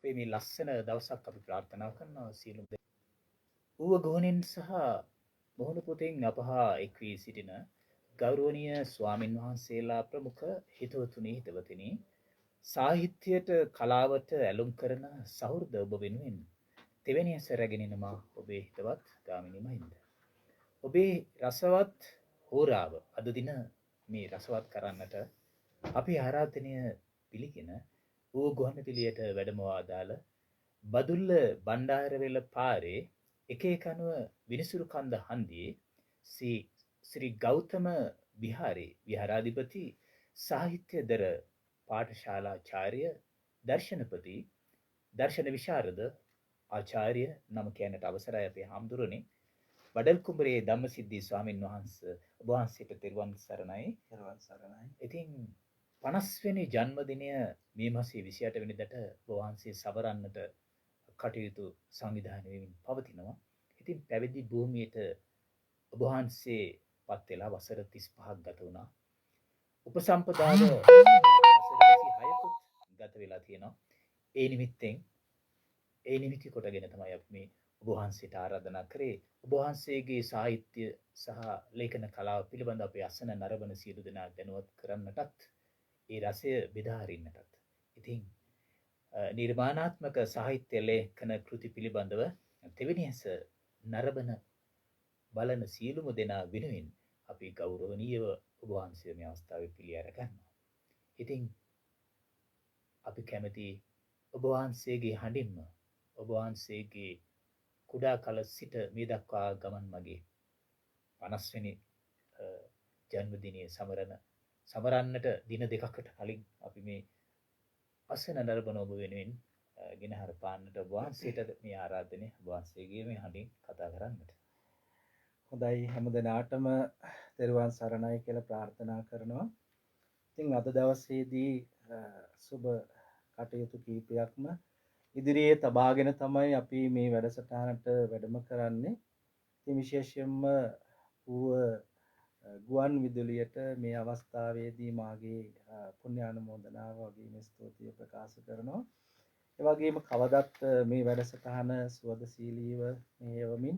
අපේ මේ ලස්සන දවසක් අපි ප්‍රාර්ථනා කරනවා සියලුම ඌව ගෝනෙන් සහ මොහොන පොතෙන් අපහා එක් වී සිටින ගෞරවනීය ස්වාමින් වහන්සේලා ප්‍රමුඛ හිතවතුනි හිතවතිනි සාහිත්‍යයට කලාවට ඇලුම් කරන සහෘද ඔබ වෙනුවෙන් තෙවැනි ඇස රැගෙන එනවා ඔබේ හිතවත් ගාමිණී මහින්ද. ඔබේ රසවත් හෝරාව අද දින මේ රසවත් කරන්නට අපි ආරාධනය පිළිගෙන ඌ ගුවන්විදුලියට වැඩමවා දාල බදුල්ල බණ්ඩාරවෙල පාරේ 191 විනිසුරු කන්ද හන්දියේ ශ්‍රී ගෞතම විහාරේ විහාරාධිපති සාහිත්‍යදර පාඨශාලාචාර්ය දර්ශනපති දර්ශන විශාරද ආචාර්ය නම කියන්නට අවසරයි අපේ හාමුදුරනේ වඩල් කුඹරේ ධම්මසිද්ධි ස්වාමින් වහන්සේ ඔබ වහන්සේට තෙරුවන් සරණයි. තෙරුවන් සරණයි. ඉතින් 50 වෙනි ජන්මදිනය මේ මාසේ 28 වෙනිදාට ඔබ වහන්සේ සවරන්නට කටයුතු සංවිධානය වෙමින් පවතිනවා. ඉතින් පැවිදි භූමියට ඔබ වහන්සේ පත් වෙලා වසර 35ක් ගත වුණා. උපසම්පදාව වසර 26කුත් ගත වෙලා තියෙනවා. ඒ නිමිති කොටගෙන තමයි අපි මේ ඔබ වහන්සේට ආරාධනා කරේ. ඔබ වහන්සේගේ සාහිත්‍ය සහ ලේඛන කලාව පිළිබඳ අපේ අසන නරඹන සියලු දෙනා දැනුවත් කරන්නටත් ඒ රසය බෙදා හරින්නටත්. ඉතින් නිර්මාණාත්මක සාහිත්‍ය ලේඛන කෘති පිළිබඳව තෙවැනි ඇස නරඹන බලන සියලුම දෙනා වෙනුවෙන් අපි ගෞරවනීයව ඔබ වහන්සේ මේ අවස්ථාවේ පිළි අර ගන්නවා. ඉතින් අපි කැමති ඔබ වහන්සේගේ හඬින්ම ඔබ වහන්සේගේ කුඩා කල සිට මේ දක්වා ගමන් මගේ 50 වෙනි ජන්මදිනයේ සමරන්නට දින දෙකකට කලින් අපි මේ අසන නරඹන ඔබ වෙනුවෙන් ගෙනහර පාන්නට ඔබ වහන්සේට මේ ආරාධනය ඔබ වහන්සේගේ මේ හඬින් කතා කරන්නට. හොඳයි හැමදෙනාටම තෙරුවන් සරණයි කියලා ප්‍රාර්ථනා කරනවා. ඉතින් අද දවසේදී සුබ කටයුතු කීපයක්ම ඉදිරියේ තබාගෙන තමයි අපි මේ වැඩසටහනට වැඩම කරන්නේ. ඉතින් විශේෂයෙන්ම ගුවන් විදුලියට මේ අවස්ථාවේදී මාගේ පුණ්‍ය ආනුමෝදනාව වගේම ස්තුතිය ප්‍රකාශ කරනවා. ඒ වගේම කවදත් මේ වැඩසටහන සුවදශීලීව මෙහෙයවමින්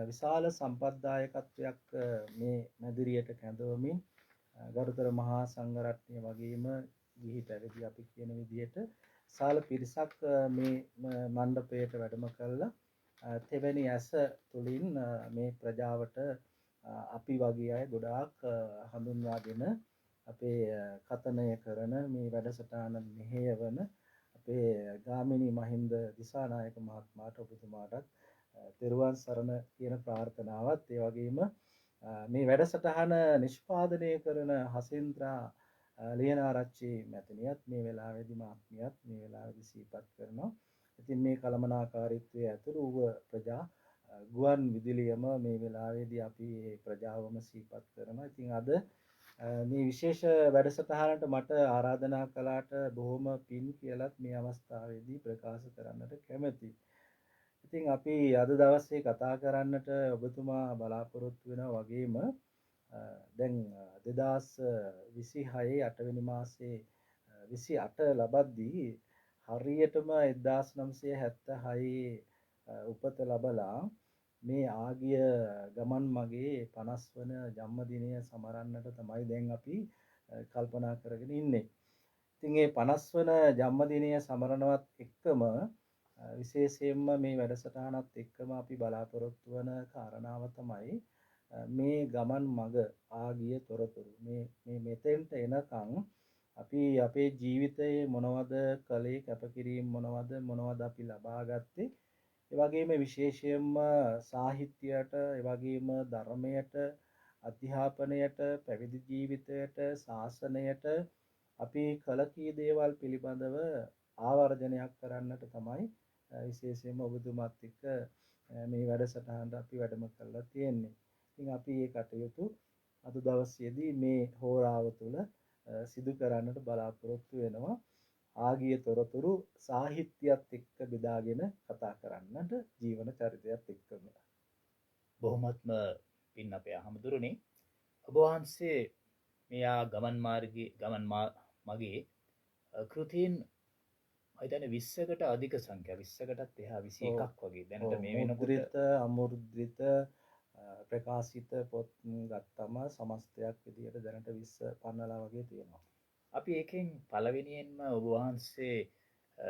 විශාල සම්පත්දායකත්වයක් මේ මැදිරියට කැඳවමින් ගරුතර මහා සංඝරත්නය වගේම ගිහි පැවිදි අපි කියන විදිහට විශාල පිරිසක් මේ මණ්ඩපයට වැඩම කළා. තෙවැනි ඇස තුලින් මේ ප්‍රජාවට අපි වගේ අය ගොඩාක් හඳුන්වාගෙන අපේ කතනය කරන මේ වැඩසටහන මෙහෙයවන අපේ ගාමිණී මහින්ද දිසානායක මහත්මයාට ඔබතුමාටත් තෙරුවන් සරණ කියන ප්‍රාර්ථනාවත් ඒ වගේම මේ වැඩසටහන නිෂ්පාදනය කරන හසෙන්ද්‍රා ලියනාරච්චි මැතිණියත් මේ වෙලාවේදී මාත්මියත් මේ වෙලාවේදී සිහිපත් කරනවා. ඉතින් මේ කළමනාකාරීත්වයේ ඇතුළු වූ ප්‍රජා ගුවන් විදුලියම මේ වෙලාවේදී අපි මේ ප්‍රජාවම සිහිපත් කරනවා. ඉතින් අද මේ විශේෂ වැඩසටහනට මට ආරාධනා කළාට බොහොම පින් කියලාත් මේ අවස්ථාවේදී ප්‍රකාශ කරන්නට කැමැතියි. ඉතින් අපි අද දවසේ කතා කරන්නට ඔබතුමා බලාපොරොත්තු වෙනා වගේම දැන් 2026 8 වෙනි මාසේ 28 ලබද්දී හරියටම 1976 උපත ලැබලා මේ ආගිය ගමන් මගේ 50 වන ජන්මදිනය සමරන්නට තමයි දැන් අපි කල්පනා කරගෙන ඉන්නේ. ඉතින් මේ 50 වන ජන්මදිනය සමරනවත් එක්කම විශේෂයෙන්ම මේ වැඩසටහනත් එක්කම අපි බලාපොරොත්තු වන කාරණාව තමයි මේ ගමන් මඟ ආගිය තොරතුරු මේ මෙතෙන්ට එනකන් අපි අපේ ජීවිතයේ මොනවද කළේ කැපකිරීම මොනවද අපි ලබා ගත්තේ ඒ වගේම විශේෂයෙන්ම සාහිත්‍යයට ඒ වගේම ධර්මයට අධ්‍යාපනයට පැවිදි ජීවිතයට ශාසනයට අපි කළ කී දේවල් පිළිබඳව ආවර්ජනයක් කරන්නට තමයි විශේෂයෙන්ම ඔබතුමාත් එක්ක මේ වැඩසටහනට අපි වැඩම කරලා තියෙන්නේ. ඉතින් අපි මේ කටයුතු අද දවසේදී මේ හෝරාව තුළ සිදු කරන්නට බලාපොරොත්තු වෙනවා. ආගිය තොරතුරු සාහිත්‍යයත් එක්ක බෙදාගෙන කතා කරන්නට ජීවන චරිතයත් එක්කම. බොහොමත්ම පින් අපේ අහමුදුරනේ ඔබ වහන්සේ මෙයා ගමන් මගේ කෘතීන් හිතන්නේ 20කට අධික සංඛ්‍යා 20කටත් එහා 21ක් වගේ දැනට මේ වෙනකොට මුද්‍රිත අමුද්‍රිත ප්‍රකාශිත පොත් ගත්තම සමස්තයක් විදිහට දැනට 20 පන්නලා වගේ තියෙනවා. අපි ඒකෙන් පළවෙනියෙන්ම ඔබ වහන්සේ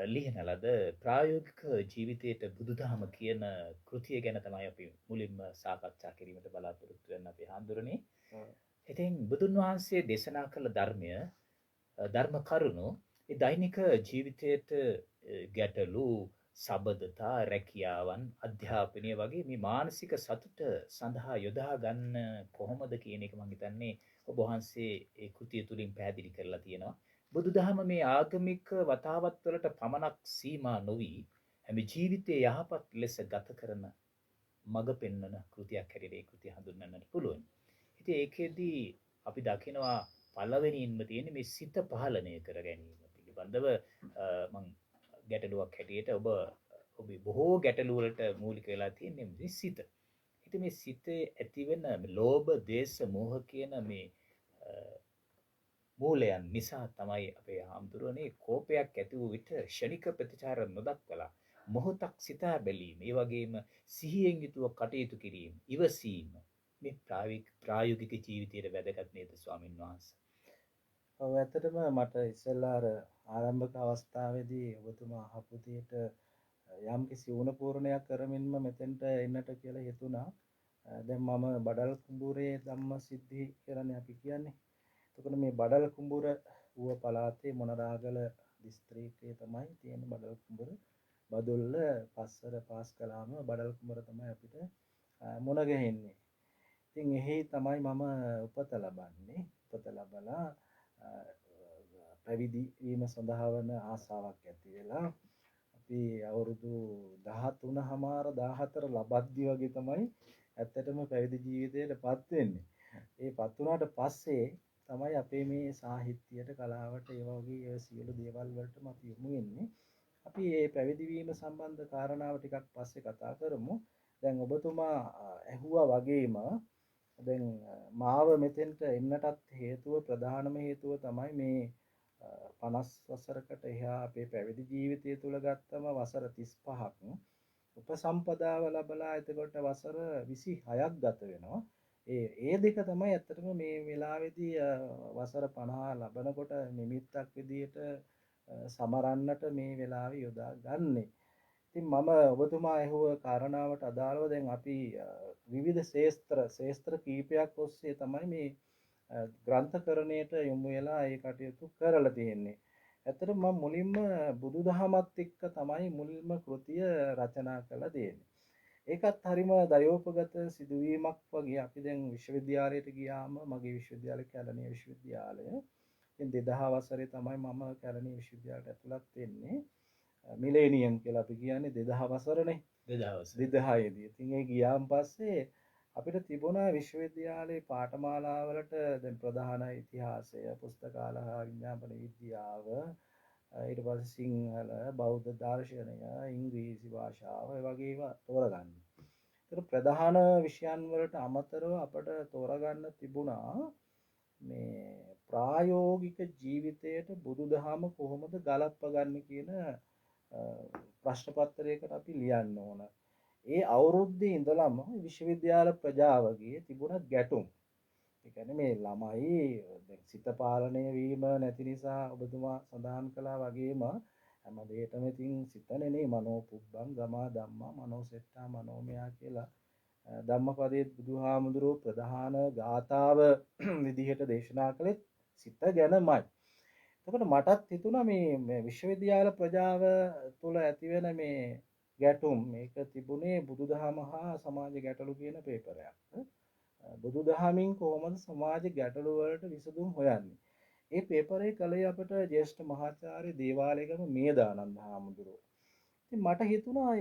ලියන ලද ප්‍රායෝගික ජීවිතයට බුදුදහම කියන කෘතිය ගැන තමයි අපි මුලින්ම සාකච්ඡා කිරීමට බලාපොරොත්තු වෙන අපේ හාමුදුරනේ. ඉතින් බුදුන් වහන්සේ දේශනා කළ ධර්මය ධර්ම කරුණු ඒ දෛනික ජීවිතයට ගැටලු සබඳතා රැකියාවන් අධ්‍යාපනය වගේ මේ මානසික සතුට සඳහා යොදා ගන්න කොහොමද කියන එක මම හිතන්නේ ඔබ වහන්සේ ඒ කෘතිය තුලින් පැහැදිලි කරලා තියෙනවා. බුදුදහම මේ ආගමික වතාවත් වලට පමණක් සීමා නොවි හැම ජීවිතයේ යහපත් ලෙස ගත කරන මඟ පෙන්වන කෘතියක් හැටියට ඒ කෘතිය හඳුන්වන්නට පුළුවන්. ඉතින් ඒකෙදී අපි දකිනවා පළවෙනියෙන්ම තියෙන්නේ මේ සිත පහළණය කර ගැනීම පිළිබඳව මම ගැටලුවක් හැටියට ඔබේ බොහෝ ගැටලු වලට මූලික වෙලා තියෙන්නේ මේ සිත. ඉතින් මේ සිතේ ඇතිවෙන ලෝභ, දේශ, මෝහ කියන මේ මූලයන් නිසා තමයි අපේ හාමුදුරනේ කෝපයක් ඇති වූ විට ෂණික ප්‍රතිචාර නොදක්වලා මොහොතක් සිතා බැලීම, ඒ වගේම සිහියෙන් යුතුව කටයුතු කිරීම, ඉවසීම මේ ප්‍රායෝගික ජීවිතයේ වැදගත් නේද ස්වාමින් වහන්සේ? ඔව් ඇත්තටම මට ඉස්සෙල්ලා අර ආරම්භක අවස්ථාවේදී ඔබතුමා අහපු දෙයට යම් කිසි වුණ පූර්ණයක් කරමින්ම මෙතෙන්ට එන්නට කියලා හිතුණා. දැන් මම බඩල් කුඹුරේ ධම්ම සිද්ධි කියලානේ අපි කියන්නේ. එතකොට මේ බඩල් කුඹුර ඌව පළාතේ මොනරාගල දිස්ත්‍රික්කයේ තමයි තියෙන බඩල් කුඹුර. බදුල්ල පස්සර පාස් කළාම බඩල් කුඹුර තමයි අපිට මුණ ගැහෙන්නේ. ඉතින් එහි තමයි මම උපත ලබන්නේ. උපත ලබලා පැවිදි වීම සඳහා වන ආසාවක් ඇති වෙලා අපි අවුරුදු 13මාර 14 ලබද්දි වගේ තමයි ඇත්තටම පැවිදි ජීවිතයටපත් වෙන්නේ. ඒපත් වුණාට පස්සේ තමයි අපේ මේ සාහිත්‍යයට කලාවට ඒ වගේ සියලු දේවල් වලටම අපි යොමු වෙන්නේ. අපි මේ පැවිදි වීම සම්බන්ධ කාරණාව ටිකක් පස්සේ කතා කරමු. දැන් ඔබතුමා ඇහුවා වගේම දැන් මාව මෙතෙන්ට එන්නටත් හේතුව ප්‍රධානම හේතුව තමයි මේ 50 වසරකට එහා අපේ පැවිදි ජීවිතය තුල ගත්තම වසර 35ක් උපසම්පදාව ලැබලා එතකොට වසර 26ක් ගත වෙනවා. ඒ දෙක තමයි ඇත්තටම මේ වෙලාවේදී වසර 50 ලබනකොට නිමිත්තක් විදියට සමරන්නට මේ වෙලාවේ යොදා ගන්නෙ. ඉතින් මම ඔබතුමා ඇහුව කාරණාවට අදාළව දැන් අපි විවිධ ශේස්ත්‍ර කීපයක් ඔස්සේ තමයි මේ ග්‍රන්ථකරණයට යොමු වෙලා ඒ කටයුතු කරලා තියෙන්නේ. ඇත්තටම මම මුලින්ම බුදුදහමත් එක්ක තමයි මුලින්ම කෘතිය රචනා කළා දෙන්නේ. ඒකත් හරිම දයෝපගත සිදුවීමක් වගේ. අපි දැන් විශ්වවිද්‍යාලයට ගියාම මගේ විශ්වවිද්‍යාලය කැලණිය විශ්වවිද්‍යාලය. ඉතින් 2000 වසරේ තමයි මම කැලණිය විශ්වවිද්‍යාලයට ඇතුළත් වෙන්නේ. මිලේනියම් කියලා අපි කියන්නේ 2000 වසරනේ. 2000 දී. ඉතින් ඒ ගියාන් පස්සේ අපිට තිබුණා විශ්වවිද්‍යාලයේ පාඨමාලාවලට දැන් ප්‍රධාන ඉතිහාසය, පුස්තකාල හා විඥාපන විද්‍යාව, ඊට පස්සේ සිංහල, බෞද්ධ දර්ශනය, ඉංග්‍රීසි භාෂාව ඒ වගේ ඒවා තෝරගන්න. ඒතර ප්‍රධාන විෂයන් වලට අමතරව අපට තෝරගන්න තිබුණා මේ ප්‍රායෝගික ජීවිතයට බුදුදහම කොහොමද ගලප්පගන්නේ කියන ප්‍රශ්න පත්‍රයකට අපි ලියන්න ඕන. ඒ අවුරුද්දේ ඉඳලම විශ්වවිද්‍යාල ප්‍රජාවගේ තිබුණ ගැටුම්. ඒ කියන්නේ මේ ළමයි දැන් සිත පාලනය වීම නැති නිසා ඔබතුමා සඳහන් කළා වගේම හැම දෙයකම ඉතින් සිතනේ නේ මනෝ පුබ්බං ගමා ධම්මා මනෝසෙට්ටා මනෝමයා කියලා ධම්මපදයේ බුදුහාමුදුරුවෝ ප්‍රධාන ගාථාව විදිහට දේශනා කළේ සිත ගැනමයි. එතකොට මටත් හිතුණා මේ විශ්වවිද්‍යාල ප්‍රජාව තුළ ඇතිවෙන මේ ගැටුම් මේක තිබුණේ බුදුදහම හා සමාජ ගැටලු කියන පේපරයක්. බුදුදහමින් කොහොමද සමාජ ගැටලු වලට විසඳුම් හොයන්නේ? ඒ පේපරේ කළේ අපට ජ්‍යෙෂ්ඨ මහාචාර්ය දේවාලයේගම මේදානන්ද හාමුදුරුවෝ. ඉතින් මට හිතුණා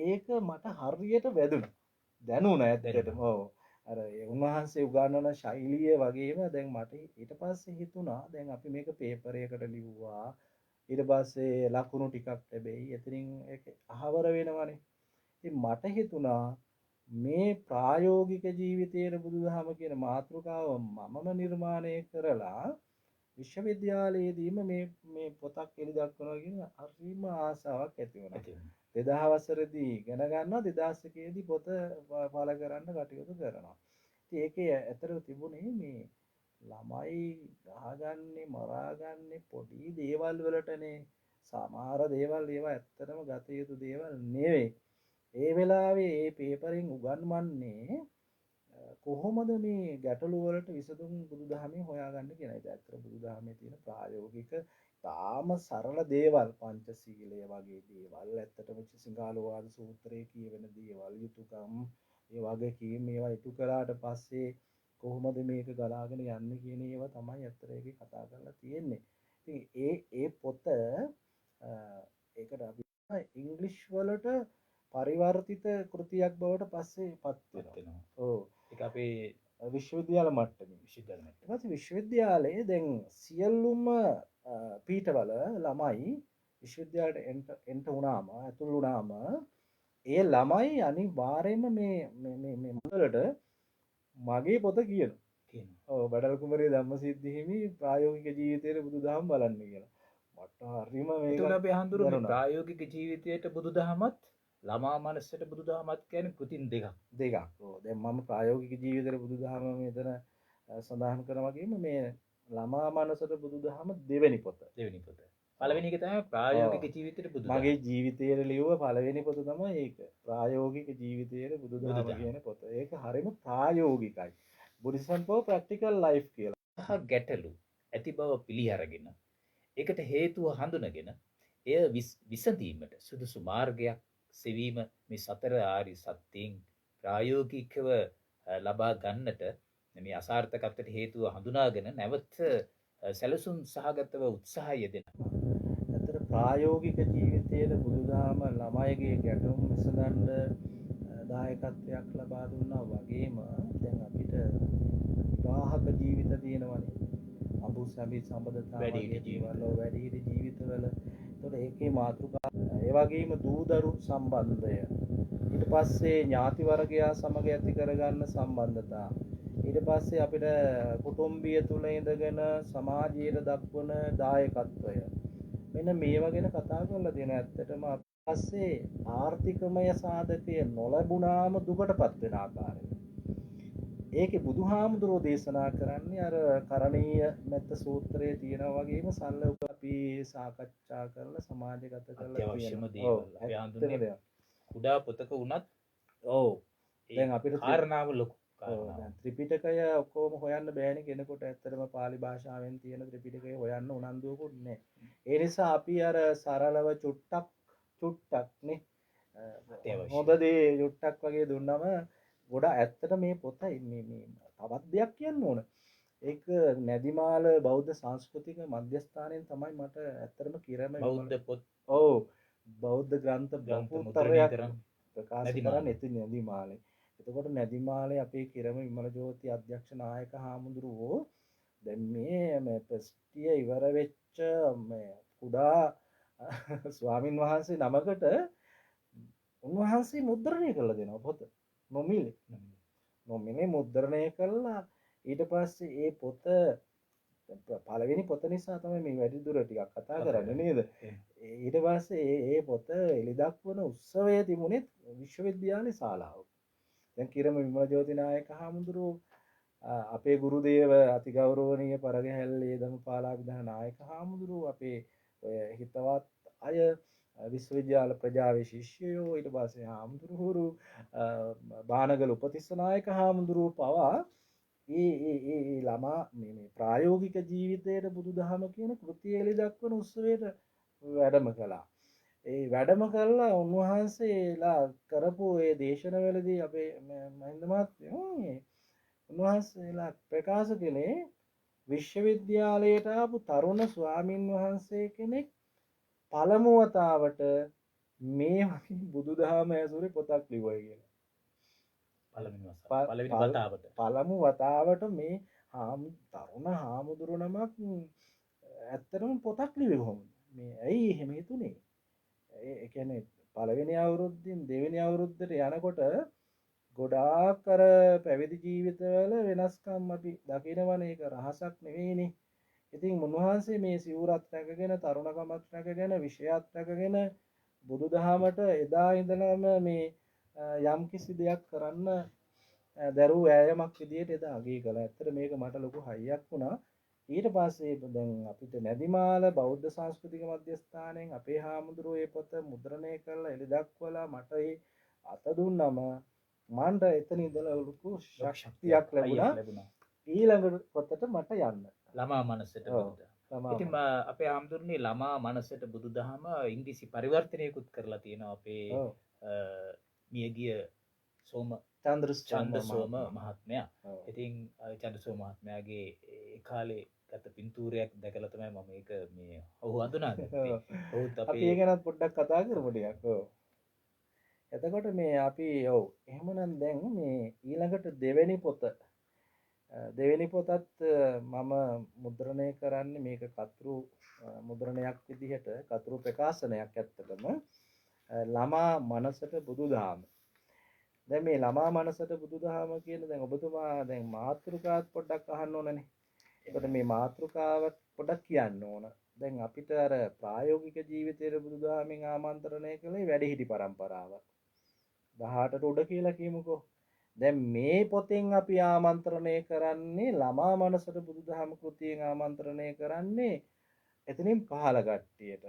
ඒක මට හරියට වැදුණා. දැනුණා ඇත්තටම. ඔව්. අර උන්වහන්සේ උගන්වන ශෛලිය වගේම දැන් මට ඊට පස්සේ හිතුණා දැන් අපි මේක පේපර් එකකට ලිව්වා. ඊට පස්සේ ලකුණු ටිකක් ලැබෙයි. එතනින් ඒක අහවර වෙනවනේ. ඉතින් මට හිතුණා මේ ප්‍රායෝගික ජීවිතයේ බුදුදහම කියන මාතෘකාව මමම නිර්මාණය කරලා විශ්වවිද්‍යාලයේදීම මේ පොතක් එළි දක්වනවා කියන හරිම ආසාවක් ඇති වුණා. ඇති වෙනවා. 2000 වසරේදී ඉගෙන ගන්නවා 2001 දී පොත පළ කරන්න කටයුතු කරනවා. ඉතින් ඒකේ ඇතර තිබුණේ මේ ළමයි ගහගන්නේ මරාගන්නේ පොඩි දේවල් වලටනේ. සමහර දේවල් ඒවා ඇත්තටම ගත යුතු දේවල් නෙවෙයි. ඒ වෙලාවේ මේ පේපරෙන් උගන්වන්නේ කොහොමද මේ ගැටලු වලට විසඳුම් බුදුදහමේ හොයාගන්න කියන එක. ඇත්තට බුදුදහමේ තියෙන ප්‍රායෝගික තාම සරල දේවල් පංචශීලය වගේ දේවල් ඇත්තටම සිංහාලෝවාද සූත්‍රයේ කියවෙන දේවල් යුතුයකම් ඒ වගේ කීම් මේවා ඉටු කළාට පස්සේ කොහොමද මේක ගලාගෙන යන්නේ කියන ඒවා තමයි ඇත්තට ඒකේ කතා කරලා තියෙන්නේ. ඉතින් ඒ පොත ඒකට අපි ඉංග්‍රීසි වලට පරිවර්තිත කෘතියක් බවට පස්සේ පත් වෙනවා. ඔව්. ඒක අපේ විශ්වවිද්‍යාල මට්ටමේ ඊට පස්සේ විශ්වවිද්‍යාලයේ දැන් සියලුම පීඨවල ළමයි විශ්වවිද්‍යාලයට එන්ට වුණාම ඇතුළු වුණාම ඒ ළමයි අනිවාර්යයෙන්ම මේ මුදලට මගේ පොත කියනවා. ඔව් බඩල් කුමරිය ධම්මසිද්ධි හිමි ප්‍රායෝගික ජීවිතයේ බුදුදහම බලන්න කියලා. මට හරිම මේක ඒකට අපි අහඳුරු මේ ප්‍රායෝගික ජීවිතයට බුදුදහමත් ළමා මනසට බුදුදහමත් කියන්නේ කෘතින් දෙකක්. ඔව් දැන් මම ප්‍රායෝගික ජීවිතේ බුදුදහම මෙතන සඳහන් කරන වගේම මේ ළමා මනසට බුදුදහම දෙවෙනි පොත. පළවෙනි එක තමයි ප්‍රායෝගික ජීවිතයට බුදුදහම. මගේ ජීවිතයේ ලියුව පළවෙනි පොත තමයි ඒක. ප්‍රායෝගික ජීවිතයේ බුදුදහම කියන පොත. ඒක හරිම ප්‍රායෝගිකයි. බුද්දිසම් for practical life කියලා. ගැටලු ඇති බව පිළිඅරගෙන ඒකට හේතුව හඳුනගෙන එය විසඳීමට සුදුසු මාර්ගයක් සෙවීම මේ සතර ආරි සත්‍යයෙන් ප්‍රායෝගිකව ලබා ගන්නට මේ අසාර්ථකත්වයට හේතුව හඳුනාගෙන නැවත සැලසුම් සහගතව උත්සාහය යෙදෙනවා. ඇත්තට ප්‍රායෝගික ජීවිතයේ බුදුදහම ළමයිගේ ගැටුම් විසඳන්න දායකත්වයක් ලබා දුන්නා වගේම දැන් අපිට විවාහක ජීවිත තියෙනවනේ. අඹු සැමි සම්බන්ධතා වැඩිහිටි ජීවිතවල. ඒතකොට ඒකේ මාතෘකා ඒ වගේම දූදරු සම්බන්ධය. ඊට පස්සේ ඥාති වර්ගයා සමග ඇති කරගන්න සම්බන්ධතා. ඊට පස්සේ අපිට කුටුම්බිය තුල ඉඳගෙන සමාජයට දක්වන දායකත්වය. මෙන්න මේවා ගැන කතා කරලා දෙන ඇත්තටම පස්සේ ආර්ථිකමය සාධකය නොලැබුණාම දුකටපත් වෙන ආකාරය. ඒකේ බුදුහාමුදුරෝ දේශනා කරන්නේ අර කරණීය මෙත්ත සූත්‍රයේ තියෙනා වගේම සල්ල අපි සාකච්ඡා කරලා සමාජගත කරලා අවශ්‍යම දේවල් අපි හඳුන්වන්නේ කුඩා පොතක වුණත් ඔව් දැන් අපිට කාරණාව ලොකු ත්‍රිපිටකය ඔක්කොම හොයන්න බෑනේ කෙනෙකුට. ඇත්තටම පාලි භාෂාවෙන් තියෙන ත්‍රිපිටකය හොයන්න උනන්දුවකුත් නැහැ. ඒ නිසා අපි අර සරලව චුට්ටක් නේ හොඳ දේ චුට්ටක් වගේ දුන්නම ගොඩාක් ඇත්තට මේ පොත මේ තවත් දෙයක් කියන්න ඕන. ඒක නැදිමාල බෞද්ධ සංස්කෘතික මධ්‍යස්ථානයෙන් තමයි මට ඇත්තටම කිරම බෞද්ධ පොත් ඔව් බෞද්ධ ග්‍රන්ථ බහුතරයක් ප්‍රකාශ කරන්නේ එතන නැදිමාලේ. එතකොට නැදිමාලේ අපේ කිරම විමල ජෝති අධ්‍යක්ෂ නායක හාමුදුරුවෝ දැන් මේ ප්‍රස්ටිය ඉවර වෙච්ච මේ කුඩා ස්වාමින් වහන්සේ නමකට උන්වහන්සේ මුද්‍රණය කරලා දෙනවා පොත. නොමිලේ මුද්‍රණය කළා. ඊට පස්සේ ඒ පොත පළවෙනි පොත නිසා තමයි මේ වැඩි දුර ටිකක් කතා කරන්නේ නේද? ඊට පස්සේ ඒ පොත එළි දක්වන උත්සවය තිබුණේ විශ්වවිද්‍යාලේ ශාලාවක. දැන් කිරම විමල ජෝති නායක හාමුදුරුවෝ අපේ ගුරුදේව අතිගෞරවනීය පරගැහැල්ලේ ධම්මපාලා විදාන නායක හාමුදුරුවෝ අපේ ඔය හිතවත් අය විශ්වවිද්‍යාල ප්‍රජාවේ ශිෂ්‍යයෝ ඊට පස්සේ හාමුදුරුවෝ බානගල උපතිස්ස නායක හාමුදුරුවෝ පවා ඒ ළමා මේ ප්‍රායෝගික ජීවිතයේ බුදුදහම කියන කෘතිය එළි දක්වන උත්සවයට වැඩම කළා. ඒ වැඩම කළා උන්වහන්සේලා කරපු ඒ දේශනවලදී අපේ මහින්ද මහත්මයා උන්වහන්සේලා ප්‍රකාශ කළේ විශ්වවිද්‍යාලයට ආපු තරුණ ස්වාමින් වහන්සේ කෙනෙක් පළමු වතාවට මේ වගේ බුදුදහම ඇසුරේ පොතක් ලිව්වයි කියලා. පළමු වතාවට මේ තරුණ හාමුදුරු නමක් ඇත්තටම පොතක් ලිව්වේ කොහොමද? මේ ඇයි එහෙම හිතුනේ? ඒ කියන්නේ පළවෙනි අවුරුද්දෙන් දෙවෙනි අවුරුද්දට යනකොට ගොඩාක් අර පැවිදි ජීවිතවල වෙනස්කම් අපි දකිනවනේ. ඒක රහසක් නෙවෙයිනේ. ඉතින් උන්වහන්සේ මේ සිවුරත් රැකගෙන තරුණකමත් රැකගෙන විෂයත් රැකගෙන බුදුදහමට එදා ඉඳලම මේ යම් කිසි දෙයක් කරන්න දරුව ඈයමක් විදියට එදා අගය කළා. ඇත්තට මේක මට ලොකු හයියක් වුණා. ඊට පස්සේ දැන් අපිට නැදිමාල බෞද්ධ සංස්කෘතික මධ්‍යස්ථානයෙන් අපේ හාමුදුරුවෝ මේ පොත මුද්‍රණය කරලා එළි දක්වලා මට ඒ අත දුන්නම මන්ට එතන ඉඳලා ලොකු ශක්තියක් ලැබුණා. ඊළඟ පොතට මට යන්න. ළමා මනසට බුදුදහම. ඉතින් අපේ හාමුදුරනේ ළමා මනසට බුදුදහම ඉංග්‍රීසි පරිවර්තනයකුත් කරලා තියෙනවා අපේ මියගිය සෝම චන්ද්‍රසෝම මහත්මයා. ඉතින් චන්ද්‍රසෝම මහත්මයාගේ ඒ කාලේ ගත පින්තූරයක් දැකලා තමයි මම ඒක මේ ඔහු හඳුනාගත්තේ. ඔහුත් අපි ඒ ගැනත් පොඩ්ඩක් කතා කරමු ටිකක්. ඔව්. එතකොට මේ අපි ඔව් එහෙමනම් දැන් මේ ඊළඟට දෙවෙනි පොතත් මම මුද්‍රණය කරන්නේ මේක කතෘ මුද්‍රණයක් විදිහට කතෘ ප්‍රකාශනයක් ඇත්තටම ළමා මනසට බුදුදහම. දැන් මේ ළමා මනසට බුදුදහම කියන දැන් ඔබතුමා දැන් මාතෘකාවත් පොඩ්ඩක් අහන්න ඕනනේ. ඒකට මේ මාතෘකාවත් පොඩ්ඩක් කියන්න ඕන. දැන් අපිට අර ප්‍රායෝගික ජීවිතයේ බුදුදහමෙන් ආමන්ත්‍රණය කළේ වැඩිහිටි පරම්පරාව. 18ට උඩ කියලා කියමුකෝ. දැන් මේ පොතෙන් අපි ආමන්ත්‍රණය කරන්නේ ළමා මනසට බුදුදහම කෘතියෙන් ආමන්ත්‍රණය කරන්නේ එතනින් පහළ කට්ටියට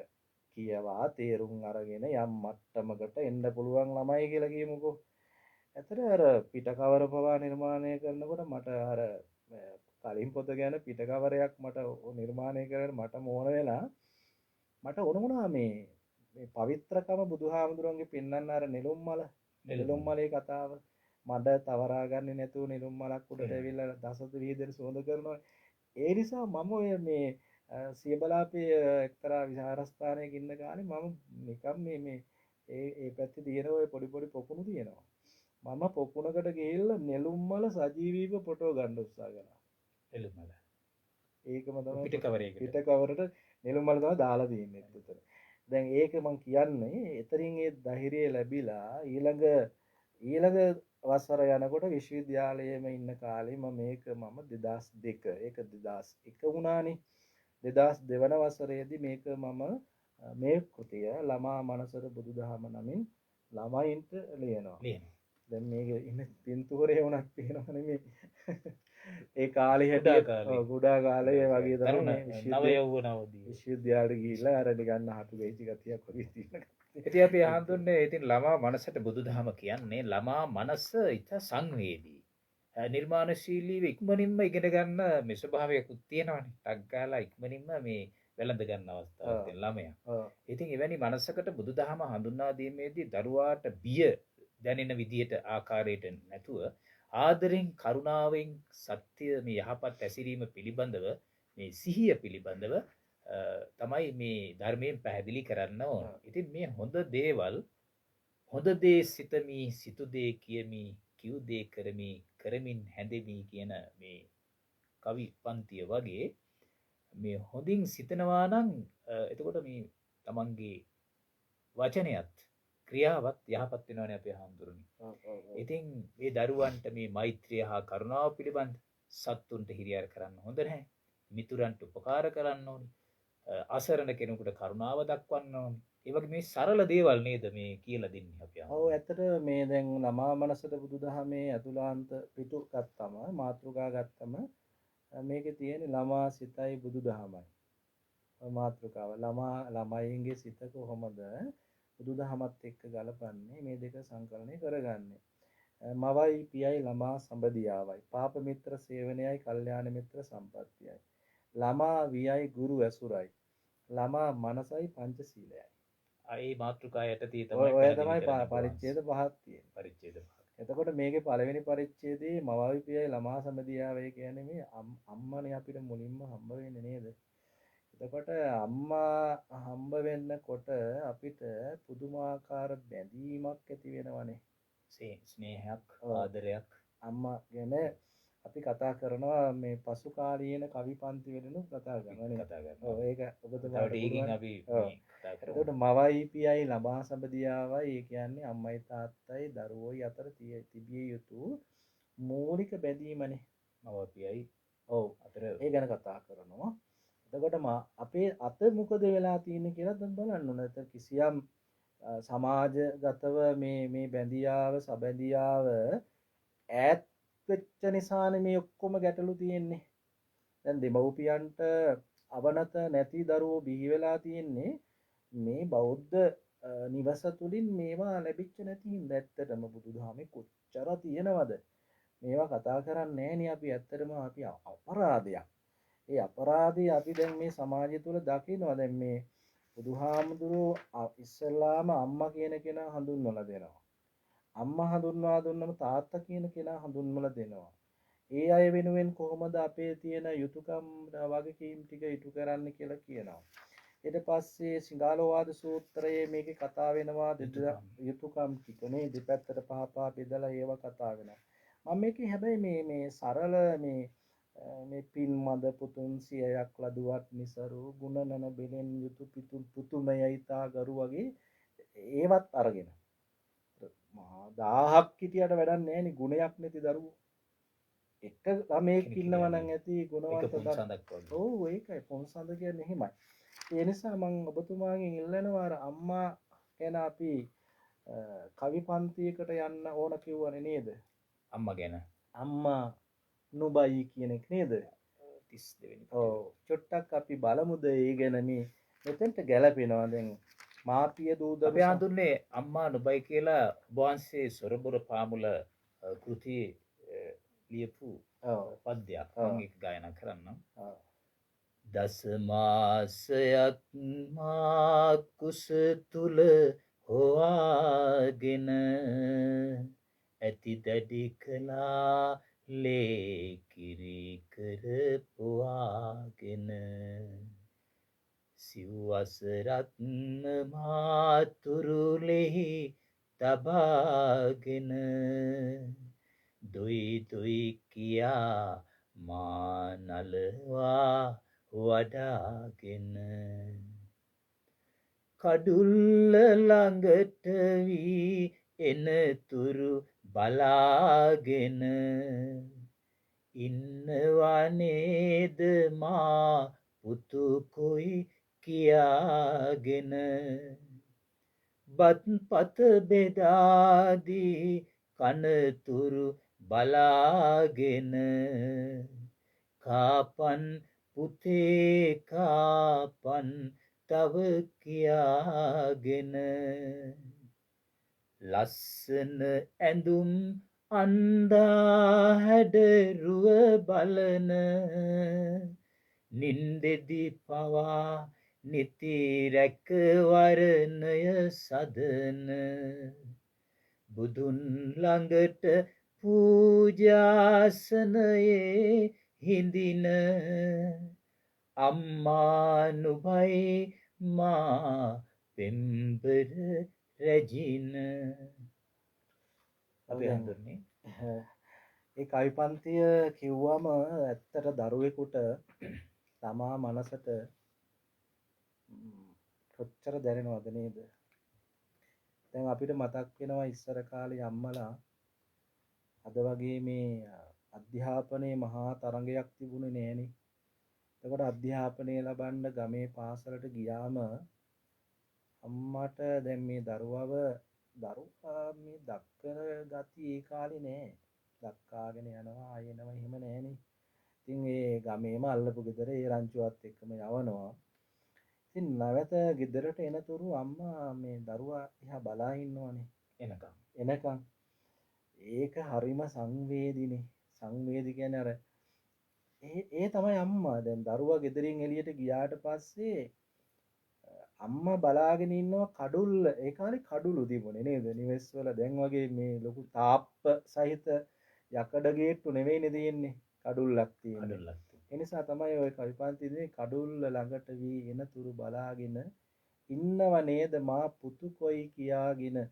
කියවා තේරුම් අරගෙන යම් මට්ටමකට එන්න පුළුවන් ළමයි කියලා කියමුකෝ. ඇතර අර පිටකවර පවා නිර්මාණය කරනකොට මට අර කලින් පොත ගැන පිටකවරයක් මට නිර්මාණය කරන්න මට ඕන වෙලා මට ඕන වුණා මේ පවිත්‍රකම බුදුහාමුදුරන්ගේ පෙන්වන්න අර නෙළුම් මලේ කතාව මඩ තවරා ගන්නේ නැතුව නෙළුම් මලක් උඩට ඇවිල්ලා දසත වීදෙන සෝඳ කරනවා. ඒ නිසා මම ඔය මේ සියබලාපේ එක්තරා විහාරස්ථානයක ඉන්න කාලේ මම නිකම් මේ ඒ පැත්තේ තියෙන ඔය පොඩි පොකුණු තියෙනවා. මම පොකුණකට ගිහිල්ලා නෙළුම් මල සජීවීව ෆොටෝ ගන්න උත්සාහ කළා. නෙළුම් මල. ඒකම තමයි පිටකවරයකට. පිටකවරට නෙළුම් මල තමයි දාලා තියෙන්නේ උතන. දැන් ඒක මම කියන්නේ එතරින් ඒ ධෛර්යය ලැබිලා ඊළඟ වසර යනකොට විශ්වවිද්‍යාලයේම ඉන්න කාලේ මේක 2002 ඒක 2001 වුණානේ. 2002 වන වසරේදී මේක මම මේ කෘතිය ළමා මනසට බුදුදහම නමින් ළමයින්ට ලියනවා. දැන් මේක ඉන්න පින්තූරේ වුණත් පේනවා නෙමෙයි. ඒ කාලේ හැටියට ගුඩා කාලේ වගේ තමයි නව යවුණවදී විශ්වවිද්‍යාලයට ගිහිල්ලා අර නිකන් හතු වෙච්ච ගතියක් වගේ තියෙනවා. ඉතින් අපි ආන්දුන්නේ ඉතින් ළමා මනසට බුදුදහම කියන්නේ ළමා මනස ඉත සංවේදී. නිර්මාණශීලීව ඉක්මනින්ම ඉගෙන ගන්න මේ ස්වභාවයකුත් තියෙනවානේ. ටක් ගාලා ඉක්මනින්ම මේ වැළඳ ගන්න අවස්ථාවක් තියෙන ළමයා. ඉතින් එවැනි මනසකට බුදුදහම හඳුන්වා දීමේදී දරුවාට බිය දැනෙන විදියට ආකාරයට නැතුව ආදරෙන් කරුණාවෙන් සත්‍ය මේ යහපත් ඇසිරීම පිළිබඳව මේ සිහිය පිළිබඳව තමයි මේ ධර්මයෙන් පැහැදිලි කරන්න ඕන. ඉතින් මේ හොඳ දේවල් හොඳ දේ සිතමි සිතු දේ කියමි කිව් දේ කරමි කරමින් හැඳෙමි කියන මේ කවි පන්තිය වගේ මේ හොඳින් සිතනවා නම් එතකොට මේ තමන්ගේ වචනයත් ක්‍රියාවත් යහපත් වෙනවනේ අපේ හාමුදුරනේ. ඉතින් මේ දරුවන්ට මේ මෛත්‍රිය හා කරුණාව පිළිබඳ සත්තුන්ට හිරිහැර කරන්න හොඳ නැහැ. මිතුරන්ට උපකාර කරන්න ඕනේ. අසරණ කෙනෙකුට කරුණාව දක්වන්න ඕනේ. ඒ වගේ මේ සරල දේවල් නේද මේ කියලා දෙන්නේ අපි. ඔව් ඇත්තට මේ දැන් ළමා මනසට බුදුදහමේ අතුලාන්ත පිටු ගත්තම මාතෘකා ගත්තම මේකේ තියෙන ළමා සිතයි බුදුදහමයි. මාතෘකාව ළමයින්ගේ සිත කොහොමද බුදුදහමත් එක්ක ගලපන්නේ මේ දෙක සංකලනය කරගන්නේ. මවයි පියයි ළමා සම්බදියාවයි. පාප මිත්‍ර සේවනයයි කල්යාණ මිත්‍ර සම්පත්තියයි. ළමා වියයි ගුරු ඇසුරයි. ළමා මනසයි පංචශීලයයි. ඒ මාතෘකාව යටතේ තමයි පරිච්ඡේද පහක් තියෙන්නේ. පරිච්ඡේද පහක්. එතකොට මේකේ පළවෙනි පරිච්ඡේදයේ මවයි පියයි ළමා සම්බදියාවයි කියන්නේ මේ අම්මනේ අපිට මුලින්ම හම්බ වෙන්නේ නේද? එතකොට අම්මා හම්බ වෙන්නකොට අපිට පුදුමාකාර බැඳීමක් ඇති වෙනවනේ. ස්නේහයක් ආදරයක් අම්මා ගැන අපි කතා කරනවා මේ පසු කාලීන කවි පන්ති වලිනුත් කතා කරනවා. ඔව් ඒක ඔබතුමාට ඊගින් අපි කතා කරමු. එතකොට මවයි පියයි ළමා සම්බදියාවයි ඒ කියන්නේ අම්මයි තාත්තයි දරුවෝයි අතර තිබිය යුතු මූලික බැඳීමනේ. මව පියයි ඔව් අතර ඒ ගැන කතා කරනවා. එතකොට අපේ අත මොකද වෙලා තියෙන්නේ කියලා දැන් බලන්න ඕන. ඒතර කිසියම් සමාජගතව මේ බැඳියාව සබැඳියාව ඈත් වෙච්ච නිසානේ මේ ඔක්කොම ගැටලු තියෙන්නේ. දැන් දෙමව්පියන්ට අවනත නැති දරුවෝ බිහි වෙලා තියෙන්නේ මේ බෞද්ධ නිවස තුලින් මේවා ලැබිච්ච නැති හින්දා. ඇත්තටම බුදුදහමේ කොච්චර තියෙනවද මේවා කතා කරන්නේ නැහනේ අපි. ඇත්තටම අපි අපරාධයක්. ඒ අපරාධය අපි දැන් මේ සමාජය තුළ දකිනවා. දැන් මේ බුදුහාමුදුරුවෝ ඉස්සෙල්ලාම අම්මා කියන කෙනා හඳුන්වලා දෙනවා. අම්මා හඳුන්වා දුන්නම තාත්තා කියන කෙනා හඳුන්වලා දෙනවා. ඒ අය වෙනුවෙන් කොහොමද අපේ තියෙන යුතුයකම් වගකීම් ටික ඉටු කරන්න කියලා කියනවා. ඊට පස්සේ සිංහලෝවාද සූත්‍රයේ මේකේ කතා වෙනවා යුතුයකම් ටික නේ දෙපැත්තට පහ පහ බෙදලා ඒව කතා වෙනවා. මම මේකේ හැබැයි මේ සරල මේ පින් මද පුතුන් සියයක් ලදුවත් નિසරු ගුණනන බෙලෙන් යුතු පිතුල් පුතුමයයිතා ගරු වගේ ඒවත් අරගෙන මහා 1000ක් හිටියට වැඩක් නැහැ නේ ගුණයක් නැති දරුවෝ. එක ළමෙක් ඉන්නවා නම් ඇති ගුණවන්ත දරුවෝ. ඔව් ඒකයි පොන්සඳ කියන්නේ එහෙමයි. ඒ නිසා මම ඔබතුමාගෙන් ඉල්ලනවා අර අම්මා ගැන අපි කවි පන්තියකට යන්න ඕන කිව්වනේ නේද? අම්මා ගැන. අම්මා නුබයි කියන එක නේද? 32 වෙනි. ඔව් චොට්ටක් අපි බලමුද ඒ ගැන මේ මෙතෙන්ට ගැලපෙනවා දැන් මාපිය දූ දරු අපි හඳුන්නේ අම්මා නුබයි කියලා වහන්සේ සොරබොර පාමුල කෘති ලියපු පද්‍යයක්. මම ඒක ගායනා කරන්නම්. දස මාසයක් මා කුස තුල හොවාගෙන ඇති දැඩි කලා ලේ කිරි කර පුවාගෙන සිව්වසරත්ම මාතුරුලෙහි තබාගෙන දුයි දුයි කියා මා නලවා වඩාගෙන කඩුල්ල ළඟට වී එනතුරු බලාගෙන ඉන්නවා නේද මා පුතු කොයි කියාගෙන බත් පත බෙදාදී කනතුරු බලාගෙන කාපන් පුතේ කාපන් තව කියාගෙන ලස්සන ඇඳුම් අන්දා හැඩරුව බලන නින්දෙදි පවා නිති රැකවරණය සදන බුදුන් ළඟට පූජාසනයේ හිඳින අම්මා නුබයි මා පෙම්බර රැජින. අපි හඳුන්නේ ඒ කවි පන්තිය කිව්වම ඇත්තට දරුවෙකුට තමා මනසට කොච්චර දැනෙනවද නේද? දැන් අපිට මතක් වෙනවා ඉස්සර කාලේ අම්මලා අද වගේ මේ අධ්‍යාපනයේ මහා තරංගයක් තිබුණේ නෑනේ. එතකොට අධ්‍යාපනය ලබන්න ගමේ පාසලට ගියාම අම්මට දැන් මේ දරුවා මේ දක්කන ගති ඒ කාලේ නෑ. දක්කාගෙන යනවා ආයෙනවා එහෙම නෑනේ. ඉතින් ඒ ගමේම අල්ලපු ගෙදර ඒ රංචුවත් එක්කම යවනවා. ඉතින් නැවත ගෙදරට එනතුරු අම්මා මේ දරුවා දිහා බලා ඉන්නවනේ එනකම්. ඒක හරිම සංවේදීනේ. සංවේදී කියන්නේ අර ඒ තමයි අම්මා. දැන් දරුවා ගෙදරින් එළියට ගියාට පස්සේ අම්මා බලාගෙන ඉන්නවා කඩුල්ල. ඒ කාලේ කඩුළු තිබුණේ නේද? නිවෙස් වල දැන් වගේ මේ ලොකු තාප්ප සහිත යකඩ ගේට්ටු නෙවෙයිනේ තියෙන්නේ. කඩුල්ලක් තියෙන්නේ. ඒ නිසා තමයි ওই කවිපන්තියේ කඩුල්ල ළඟට වී එනතුරු බලාගෙන ඉන්නව නේද මා පුතු කොයි කියාගෙන.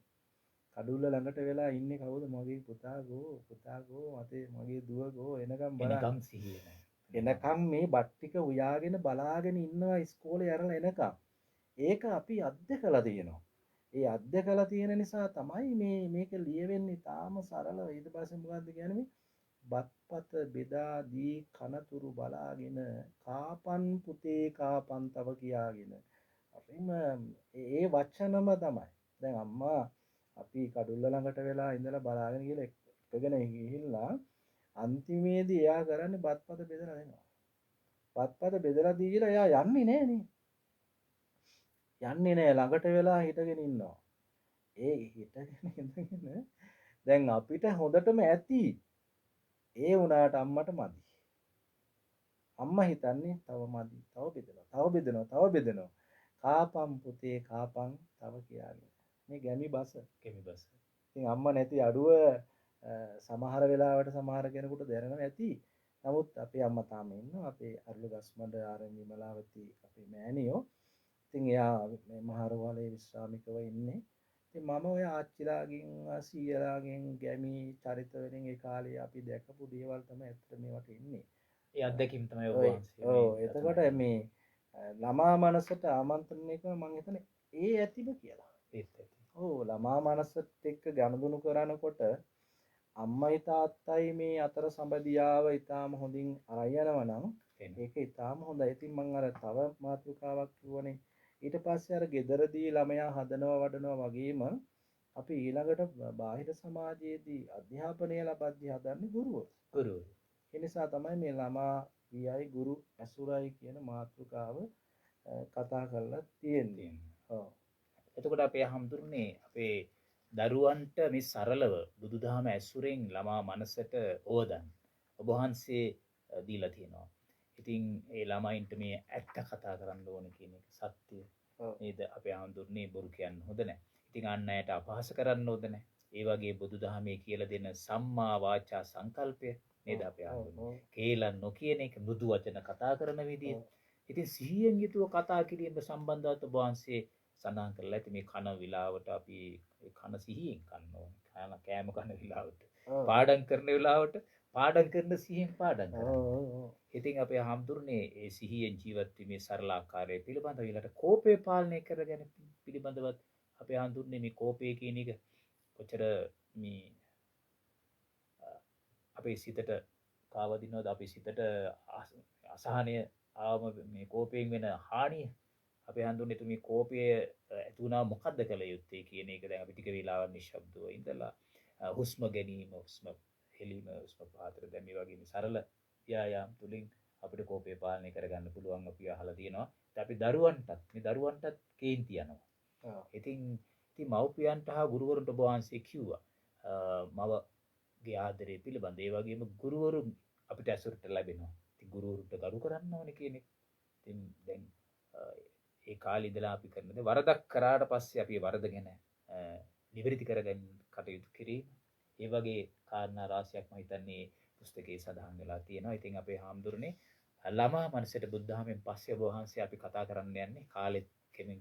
කඩුල්ල ළඟට වෙලා ඉන්නේ කවුද? මගේ පුතා ගෝ මගේ දුව ගෝ එනකම් බලන්න. එනකම් මේ බත් ටික උයාගෙන බලාගෙන ඉන්නවා ඉස්කෝලේ යරලා එනකම්. ඒක අපි අත්දකලා තියෙනවා. ඒ අත්දකලා තියෙන නිසා තමයි මේක ලියවෙන්නේ තාම සරලව. ඊට පස්සේ මොකද්ද කියන්නේ බත්පත බෙදා දී කනතුරු බලාගෙන කාපන් පුතේ කාපන් තව කියාගෙන. අපිම ඒ වචනම තමයි. දැන් අම්මා අපි කඩුල්ල ළඟට වෙලා ඉඳලා බලාගෙන ගිහලා එකගෙන ගිහිල්ලා අන්තිමේදී එයා කරන්නේ බත්පත බෙදලා දෙනවා. බත්පත බෙදලා දීලා එයා යන්නේ නෑනේ. යන්නේ නෑ ළඟට වෙලා හිටගෙන ඉන්නවා. ඒ හිටගෙන ඉඳගෙන දැන් අපිට හොඳටම ඇති. ඒ වුණාට අම්මට මදි. අම්මා හිතන්නේ තව මදි. තව බෙදනවා. තව බෙදනවා. තව බෙදනවා. කාපම් පුතේ කාපම් තව කියාගෙන. මේ ගැමි බස. ඉතින් අම්මා නැති අඩුව සමහර වෙලාවට සමහර කෙනෙකුට දැනෙනවා ඇති. නමුත් අපේ අම්මා තාම ඉන්නවා. අපේ අරුලගස්මඩ ආරණ්‍ය විමලාවති අපේ මෑණියෝ. ඉතින් එයා මේ මහරවලේ විශ්‍රාමිකව ඉන්නේ. ඉතින් මම ඔය ආච්චිලාගෙන් සීයලාගෙන් ගැමි චරිත වලින් ඒ කාලේ අපි දැකපු දේවල් තමයි ඇත්තට මේවට ඉන්නේ. ඒ අත්දැකීම් තමයි ඔබ ඔව් එතකොට මේ ළමා මනසට ආමන්ත්‍රණය කරන මම හිතන්නේ ඒ ඇතිව කියලා. ඒත් ඇති. ඔව් ළමා මනසත් එක්ක ගනුදෙනු කරනකොට අම්මයි තාත්තයි මේ අතර සම්බදියාව ඊටාම හොඳින් අරයනවා නම් ඒක ඊටාම හොඳයි. ඉතින් මම අර තව මාතෘකාවක් කිව්වනේ. ඊට පස්සේ අර ගෙදරදී ළමයා හදනවා වඩනවා වගේම අපි ඊළඟට බාහිර සමාජයේදී අධ්‍යාපනය ලබද්දී හදන්නේ ගුරුවරු. ඒ නිසා තමයි මේ ළමා වියයි ගුරු ඇසුරයි කියන මාතෘකාව කතා කරලා තියෙන්නේ. ඔව්. එතකොට අපේ හම්දුරනේ අපේ දරුවන්ට මේ සරලව බුදුදහම ඇසුරෙන් ළමා මනසට ඕදන් ඔබ වහන්සේ දීලා තියෙනවා. ඉතින් ඒ ළමයින්ට මේ ඇත්ත කතා කරන්න ඕන කියන එක සත්‍ය නේද? අපේ හම්දුරනේ බොරු කියන්න හොඳ නැහැ. ඉතින් අන් අයට අපහාස කරන්න හොඳ නැහැ. ඒ වගේ බුදුදහමේ කියලා දෙන සම්මා වාචා සංකල්පය නේද අපේ හම්දුරනේ? කේලම් නොකියන එක මෘදු වචන කතා කරන විදිය. ඉතින් සිහියෙන් යුතුව කතා කිරීම සම්බන්ධව ඔබ වහන්සේ සඳහන් කරලා ඇති මේ කන විලාවට අපි කන සිහියෙන් කන්න ඕනේ. කෑම කන විලාවට. පාඩම් කරන විලාවට පාඩම් කරන සිහියෙන් පාඩම් කරනවා. ඉතින් අපේ හාමුදුරනේ ඒ සිහියෙන් ජීවත් වීමේ සරල ආකාරය පිළිබඳව ඊළඟට කෝපය පාලනය කරගෙන පිළිබඳවත් අපේ හාමුදුරනේ මේ කෝපය කියන එක කොච්චර මේ අපේ සිතට කාවදිනවද අපේ සිතට අසහනය ආවම මේ කෝපයෙන් වෙන හානිය අපේ හඳුන්නේ තුමේ කෝපය ඇති වුණා මොකද්ද කළ යුත්තේ කියන එක දැන් අපි ටික වෙලාවක් නිශ්ශබ්දව ඉඳලා හුස්ම ගැනීම හුස්ම හෙලීම හුස්ම පාත්‍ර දැමීම වගේ මේ සරල ව්‍යායාම් තුලින් අපිට කෝපය පාලනය කරගන්න පුළුවන් අපි අහලා තියෙනවා. අපි දරුවන්ටත් කේන්ති යනවා. ඉතින් මව්පියන්ට හා ගුරුවරුන්ට ඔබ වහන්සේ කිව්වා මවගේ ආදරය පිළිබඳ ඒ වගේම ගුරුවරු අපිට ඇසුරට ලැබෙනවා. ඉතින් ගුරුවරුන්ට ගරු කරන්න ඕනේ කියන එක. ඉතින් දැන් ඒ කාලේ ඉඳලා අපි කරන දේ වරදක් කරාට පස්සේ අපි වරද ගැන නිවැරදි කරගන්න කටයුතු කිරීම. ඒ වගේ කාරණා රාශියක් මම හිතන්නේ පුස්තකයේ සඳහන් වෙලා තියෙනවා. ඉතින් අපේ හාමුදුරනේ ළමා මනසට බුද්ධාමෙන් පස්සේ ඔබ වහන්සේ අපි කතා කරන්න යන්නේ කාලෙත් කෙමෙන්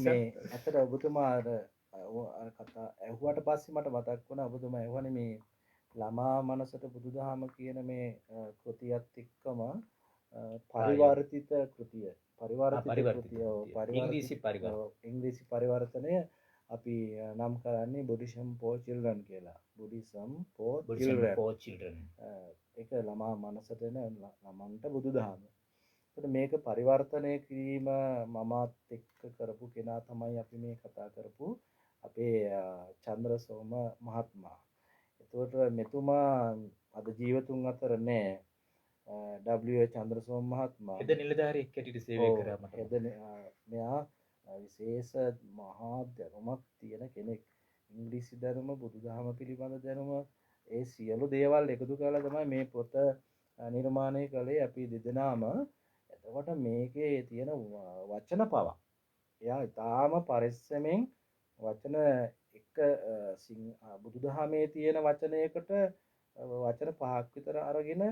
මේ අතර ඔබතුමා අර කතා ඇහුවට පස්සේ මට මතක් වුණා ඔබතුමා ඇහුවනේ මේ ළමා මනසට බුදුදහම කියන මේ කෘතියත් එක්කම පරිවර්තිත කෘතිය ඉංග්‍රීසි පරිවර්තනය අපි නම් කරන්නේ බුද්දිසම් for children කියලා. Buddhism for children. ඒක ළමා මනසට එන ළමන්ට බුදුදහම. ඒකට මේක පරිවර්තනය කිරීම මමත් එක්ක කරපු කෙනා තමයි අපි මේ කතා කරපු අපේ චන්ද්‍රසෝම මහත්මයා. එතකොට මෙතුමා අද ජීවතුන් අතර නෑ. W චන්ද්‍රසෝම මහත්මයා හෙද නිලධාරියෙක් හැටියට සේවය කරා මට. මෙයා විශේෂ මහා දැනුමක් තියෙන කෙනෙක්. ඉංග්‍රීසි දැනුම, බුදුදහම පිළිබඳ දැනුම, ඒ සියලු දේවල් එකතු කරලා තමයි මේ පොත නිර්මාණය කළේ අපි දෙදෙනාම. එතකොට මේකේ තියෙන වචන පව. එයා ඊටාම පරිස්සමෙන් වචන එක බුදුදහමේ තියෙන වචනයකට වචන 5ක් විතර අරගෙන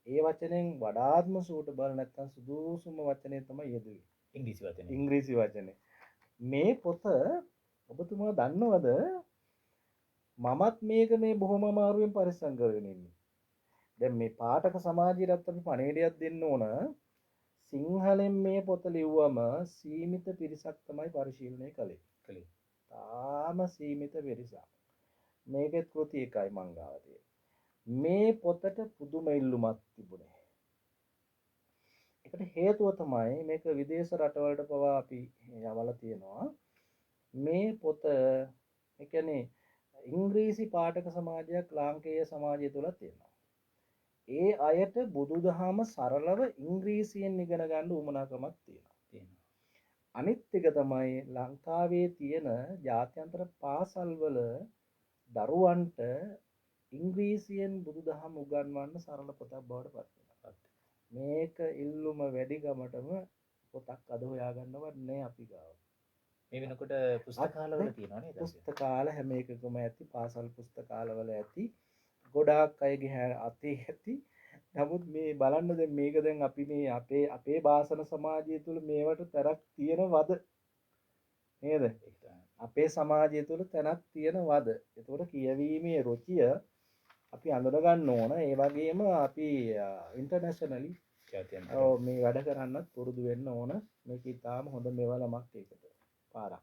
ඒ වචනෙන් වඩාත්ම සූටබල් නැත්නම් සුදුසුම වචනේ තමයි යෙදුවේ. ඉංග්‍රීසි වචනේ. මේ පොත ඔබතුමා දන්නවද? මමත් මේක මේ බොහොම අමාරුවෙන් පරිස්සම් කරගෙන ඉන්නේ. දැන් මේ පාඨක සමාජයට අපි පණිවිඩයක් දෙන්න ඕන. සිංහලෙන් මේ පොත ලිව්වම සීමිත පිරිසක් තමයි පරිශීලනය කළේ. තාම සීමිත පිරිසක්. මේකෙත් කෘති එකයි මං ගාව තියෙන්නේ. මේ පොතට පුදුම ඉල්ලුමක් තිබුණේ. ඒකට හේතුව තමයි මේක විදේශ රටවලට පවා අපි යවලා තියෙනවා. මේ පොත ඒ කියන්නේ ඉංග්‍රීසි පාඨක සමාජයක් ලාංකේය සමාජය තුල තියෙනවා. ඒ අයට බුදුදහම සරලව ඉංග්‍රීසියෙන් ඉගෙන ගන්න උවමනාකමක් තියෙනවා. අනිත් එක තමයි ලංකාවේ තියෙන ජාත්‍යන්තර පාසල්වල දරුවන්ට ඉංග්‍රීසියෙන් බුදුදහම උගන්වන්න සරල පොතක් බවට පත් වෙනවා. මේක ඉල්ලුම වැඩි ගමටම පොතක් අද හොයාගන්නවත් නෑ අපි ගාව. මේ වෙනකොට පුස්තකාලවල තියෙනවා නේද? පුස්තකාල හැම එකකම ඇති, පාසල් පුස්තකාලවල ඇති, ගොඩාක් අයගේ අතේ ඇති. නමුත් මේ බලන්න දැන් මේක දැන් අපි මේ අපේ භාෂණ සමාජය තුළ මේවට තරක් තියෙනවද නේද? අපේ සමාජය තුළ තැනක් තියෙනවද? ඒතකොට කියවීමේ රුචිය අපි අඳුර ගන්න ඕන. ඒ වගේම අපි ඉන්ටර්නැෂනලි මේ වැඩ කරන්නත් පුරුදු වෙන්න ඕන. මේක ඉතාලම හොඳ මෙවලමක් ඒකට පාරක්.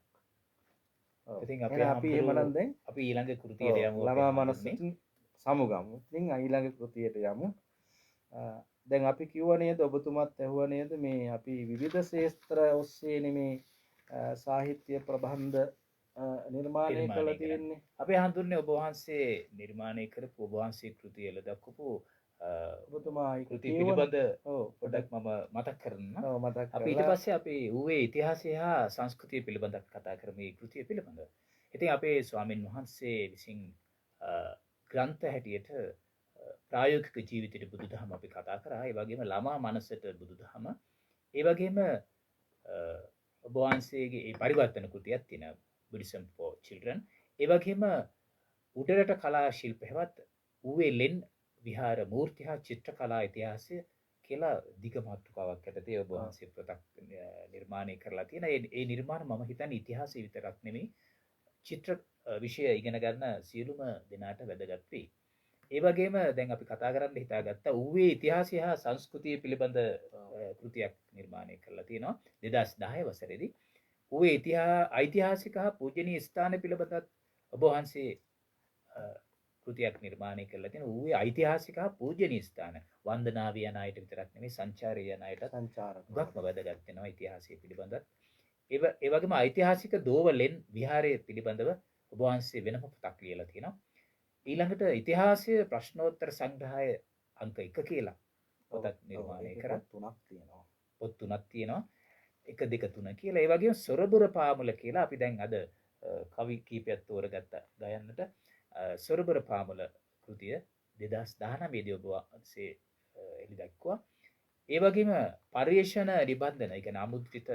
ඉතින් අපි එහෙමනම් දැන් අපි ඊළඟ කෘතියට යමු. ළමා මනසින් සමුගමු. ඉතින් ඊළඟ කෘතියට යමු. දැන් අපි කිව්ව නේද, ඔබතුමත් ඇහුවා නේද, මේ අපි විවිධ ශාස්ත්‍ර ඔස්සේ නෙමේ සාහිත්‍ය ප්‍රබන්ධ නිර්මාණය කළ තියෙන්නේ. අපි හඳුන්නේ ඔබ වහන්සේ නිර්මාණය කරපු ඔබ වහන්සේ කෘතියල දක්වපු ඔබතුමා කෘති පිළිබඳ පොඩ්ඩක් මම මතක් කරන්න. අපි ඊට පස්සේ අපි ඌවේ ඉතිහාසය හා සංස්කෘතිය පිළිබඳව කතා කරමු මේ කෘතිය පිළිබඳව. ඉතින් අපේ ස්වාමින් වහන්සේ විසින් ග්‍රන්ථ හැටියට ප්‍රායෝගික ජීවිතයේ බුදුදහම අපි කතා කරා. ඒ වගේම ළමා මනසට බුදුදහම. ඒ වගේම ඔබ වහන්සේගේ ඒ පරිවර්තන කෘතියක් තියෙනවා. Buddhism for Children. ඒ වගේම උඩරට කලා ශිල්ප හැවත් ඌවේ ලෙන් විහාර මූර්ති හා චිත්‍ර කලා ඉතිහාසය කියලා දිග මාතෘකාවක් යටතේ ඔබ වහන්සේ පොතක් නිර්මාණය කරලා තියෙනවා. ඒ නිර්මාණ මම හිතන්නේ ඉතිහාසය විතරක් නෙමෙයි චිත්‍ර විෂය ඉගෙන ගන්න සියලුම දෙනාට වැදගත් වෙයි. ඒ වගේම දැන් අපි කතා කරන්න හිතාගත්ත ඌවේ ඉතිහාසය හා සංස්කෘතිය පිළිබඳ කෘතියක් නිර්මාණය කරලා තියෙනවා 2010 වසරේදී. ඌවේ ඓතිහාසික හා පූජනීය ස්ථාන පිළිබඳත් ඔබ වහන්සේ කෘතියක් නිර්මාණය කරලා තියෙනවා. ඌවේ ඓතිහාසික හා පූජනීය ස්ථාන වන්දනාවේ යන අයට විතරක් නෙමෙයි සංචාරය යන අයට ගොඩක්ම වැදගත් වෙනවා ඉතිහාසය පිළිබඳත්. ඒ වගේම ඓතිහාසික දෝවලෙන් විහාරය පිළිබඳව ඔබ වහන්සේ වෙනම පොතක් ලියලා තියෙනවා. ඊළඟට ඉතිහාසය ප්‍රශ්නෝත්තර සංග්‍රහය අංක 1 කියලා පොතක් නිර්මාණය කරා. තුනක් තියෙනවා. පොත් තුනක් තියෙනවා. 1 2 3 කියලා. ඒ වගේම සොරබුර පාමුල කියලා අපි දැන් අද කවි කීපයක් තෝරගත්ත ගයන්නට සොරබුර පාමුල කෘතිය 2019 දී ඔබ වහන්සේ එළි දැක්වුවා. ඒ වගේම පරිේශන නිබන්ධන, ඒ කියන්නේ අමුද්‍රිත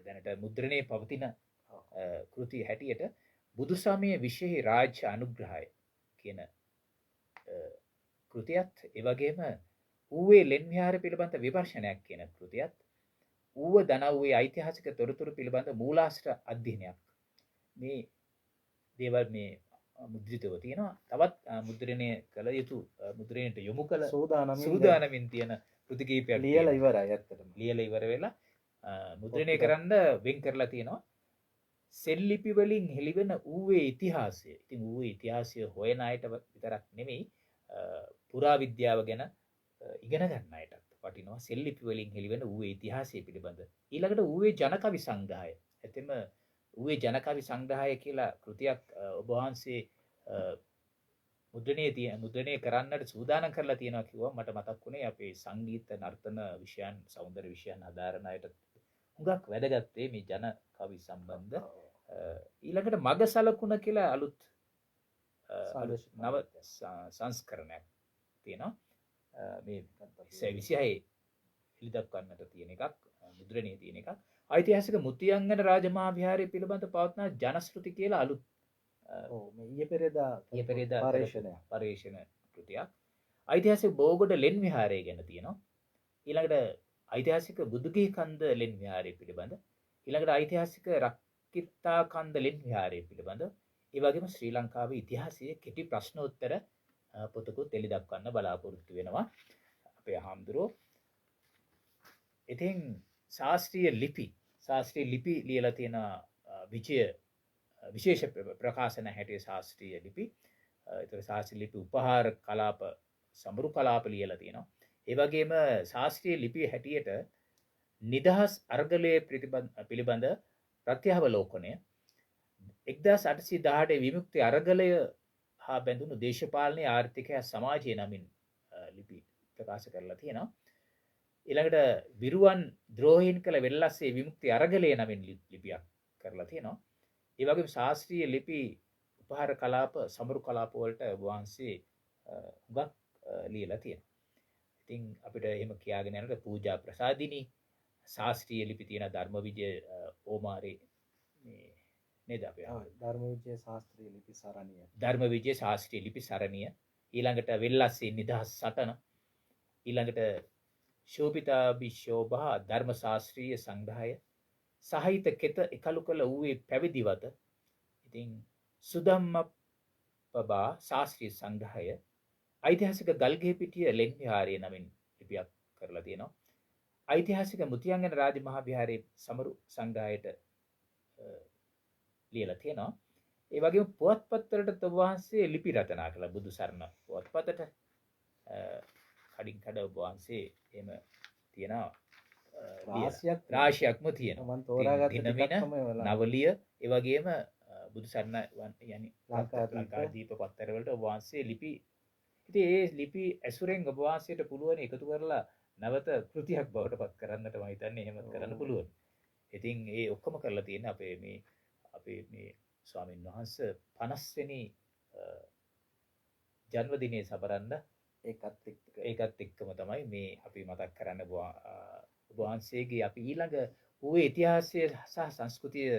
දැනට මුද්‍රණයේ පවතින කෘති හැටියට බුදුසමයේ විශේෂ රාජ්‍ය අනුග්‍රහය කියන කෘතියත්, ඒ වගේම ඌවේ ලෙන් විහාර පිළිබඳ විමර්ශනයක් කියන කෘතියත්, ඌව දනව්වේ ඓතිහාසික තොරතුරු පිළිබඳ මූලාශ්‍ර අධ්‍යයනයක්, මේ දේවල් මේ මුද්‍රිතව තියෙනවා. තවත් මුද්‍රණය කළ යුතු මුද්‍රණයට යොමු කළ සූදානමින් තියෙන කෘති කීපයක් ලියලා ඉවරයි. ඇත්තටම ලියලා ඉවර වෙලා මුද්‍රණය කරන්න වෙන් කරලා තියෙනවා. සෙල්ලිපි වලින් හෙළිවෙන ඌවේ ඉතිහාසය. ඉතින් ඌවේ ඉතිහාසය හොයන අයට විතරක් නෙමෙයි පුරා විද්‍යාව ගැන ඉගෙන ගන්න අයටත් වටිනවා සෙල්ලිපි වලින් හෙළිවෙන ඌවේ ඉතිහාසය පිළිබඳ. ඊළඟට ඌවේ ජනකවි සංග්‍රහය. එතෙම ඌවේ ජනකවි සංග්‍රහය කියලා කෘතියක් ඔබ වහන්සේ මුද්‍රණය කරන්නට සූදානම් කරලා තියෙනවා කිව්වා. මට මතක් වුණේ අපේ සංගීත නර්තන විෂයන් සෞන්දර්ය විෂයන් හදාරන අයට හුඟක් වැදගත් මේ ජන කවි සම්බන්ධ. ඊළඟට මග සලකුණ කියලා අලුත් නව සංස්කරණයක් තියෙනවා. මේ 26 එළි දක්වන්නට තියෙන එකක්, මුද්‍රණයේ තියෙන එකක්. ඓතිහාසික මුතියංගන රාජමහා විහාරය පිළිබඳ පවත්නා ජනශ්‍රුති කියලා අලුත් මේ ඊයේ පෙරේදා පරිශන කෘතියක්. ඓතිහාසික බෝගොඩ ලෙන් විහාරය ගැන තියෙනවා. ඊළඟට ඓතිහාසික බුදුගිහි කන්ද ලෙන් විහාරය පිළිබඳ, ඊළඟට ඓතිහාසික රක්කිත්තා කන්ද ලෙන් විහාරය පිළිබඳ, ඒ වගේම ශ්‍රී ලංකාවේ ඉතිහාසයේ කෙටි ප්‍රශ්නෝත්තර පොතකුත් එළි දක්වන්න බලාපොරොත්තු වෙනවා අපේ හාමුදුරුවෝ. ඉතින් ශාස්ත්‍රීය ලිපි ලියලා තියෙන විශේෂ ප්‍රකාශන හැටියට ශාස්ත්‍රීය ලිපි. ඒතර ශාස්ත්‍රීය ලිපි උපහාර කලාප සමරු කලාප ලියලා තියෙනවා. ඒ වගේම ශාස්ත්‍රීය ලිපිය හැටියට නිදහස් අර්ගලයේ පිළිබඳ ප්‍රත්‍යවලෝකනය 1818 විමුක්ති අරගලය හා බැඳුණු දේශපාලනීය ආර්ථිකය සමාජය නමින් ලිපි ප්‍රකාශ කරලා තියෙනවා. ඊළඟට විරුවන් ද්‍රෝහීන් කළ වෙල්ලස්සේ විමුක්ති අරගලය නමින් ලිපියක් කරලා තියෙනවා. ඒ වගේම ශාස්ත්‍රීය ලිපි උපහාර කලාප සමරු කලාප වලට වහන්සේ හුඟක් ලියලා තියෙනවා. ඉතින් අපිට එහෙම කියාගෙන යනකොට පූජා ප්‍රසාදිනී ශාස්ත්‍රීය ලිපි තියෙන ධර්මවිජය ඕමාරේ මේ නේද අපේ ධර්මවිජය ශාස්ත්‍රීය ලිපි සරණිය. ධර්මවිජය ශාස්ත්‍රීය ලිපි සරණිය. ඊළඟට වෙල්ලස්සේ නිදහස් සටන. ඊළඟට ශෝභිතාභිශෝභා ධර්ම ශාස්ත්‍රීය සංග්‍රහය. සාහිත්‍ය කෙත එකලු කළ ඌවේ පැවිදිවත. ඉතින් සුධම්මප්පබා ශාස්ත්‍රීය සංග්‍රහය. ඓතිහාසික ගල්ගේ පිටිය ලෙන් විහාරය නමින් ලිපියක් කරලා තියෙනවා. ඓතිහාසික මුතියංගන රාජ මහා විහාරයේ සමරු සංග්‍රහයට ලියලා තියෙනවා. ඒ වගේම පුවත්පත් වලට ඔබ වහන්සේ ලිපි රචනා කළා. බුදු සරණ පුවත්පතට කඩින් කඩ ඔබ වහන්සේ එහෙම තියෙනවා. රාශියක්ම තියෙනවා. මම තෝරාගත්ත දිනමින නවලිය ඒ වගේම බුදු සරණ යනි ලංකාදීප පත්තර වලට ඔබ වහන්සේ ලිපි. ඉතින් ඒ ලිපි ඇසුරෙන් ඔබ වහන්සේට පුළුවන් එකතු කරලා නැවත කෘතියක් බවට පත් කරන්නට මම හිතන්නේ එහෙමත් කරන්න පුළුවන්. ඉතින් ඒ ඔක්කොම කරලා තියෙන අපේ මේ ස්වාමීන් වහන්සේ 50 වෙනි ජන්මදිනයේ සමරන්න ඒකත් එක්කම තමයි මේ අපි මතක් කරන්න ඔබ වහන්සේගේ අපි ඊළඟ ඌවේ ඉතිහාසය සහ සංස්කෘතිය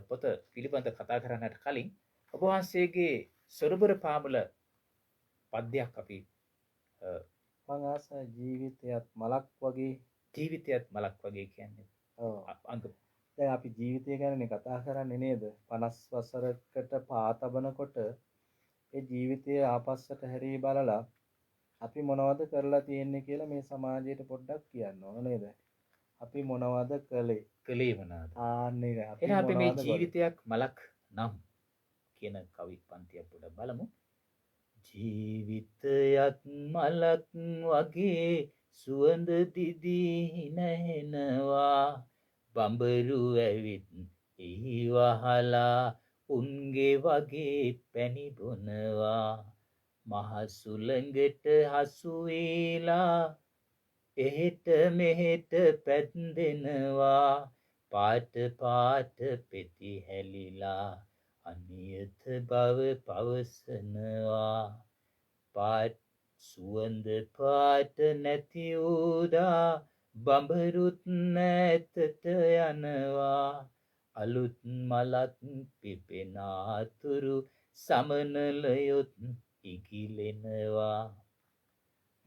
පොත පිළිබඳ කතා කරන්නට කලින් ඔබ වහන්සේගේ සොරබර පාමුල පද්‍යයක් අපි මං ආස ජීවිතයත් මලක් වගේ කියන්නේ. අංක දැන් අපි ජීවිතය ගැනනේ කතා කරන්නේ නේද? 50 වසරකට පා තබනකොට ඒ ජීවිතය ආපස්සට හැරී බලලා අපි මොනවද කරලා තියෙන්නේ කියලා මේ සමාජයට පොඩ්ඩක් කියන්න ඕන නේද? අපි මොනවද කළේ මොනවද? ආන්නේ අපි මේ ජීවිතයක් මලක් නම් කියන කවි පන්තියක් පොඩ්ඩක් බලමු. ජීවිතයත් මලක් වගේ සුවඳ දිදී නැහෙනවා. බඹරු ඇවිත් එහි වහලා උන්ගේ වගේ පැණි බොනවා. මහ සුළඟට හසු වේලා එහෙට මෙහෙට පැද්දෙනවා. පාට පාට පෙති හැලිලා අනියත බව පවසනවා. පාට සුවඳ පාට නැති උදා බඹරුත් නැතට යනවා. අලුත් මලක් පිපෙනාතුරු සමනලයොත් ඉගිලෙනවා.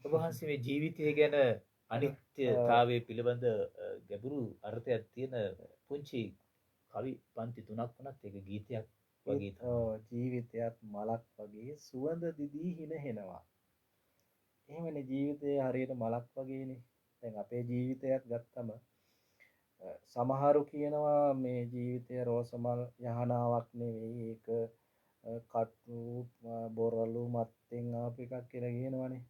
ඔබ වහන්සේ මේ ජීවිතය ගැන අනිත්‍යතාවය පිළිබඳ ගැඹුරු අර්ථයක් තියෙන පුංචි කවි පන්ති 3ක් වුණත් ඒක ගීතයක් වගේ තමයි. ජීවිතයත් මලක් වගේ සුවඳ දිදී හිනහෙනවා. එහෙමනේ ජීවිතය හරියට මලක් වගේනේ. දැන් අපේ ජීවිතයත් ගත්තම සමහරු කියනවා මේ ජීවිතය රෝසමල් යහනාවක් නෙවෙයි ඒක කටු බොරළු මත්තෙන් ආපු එකක් කියලා කියනවනේ.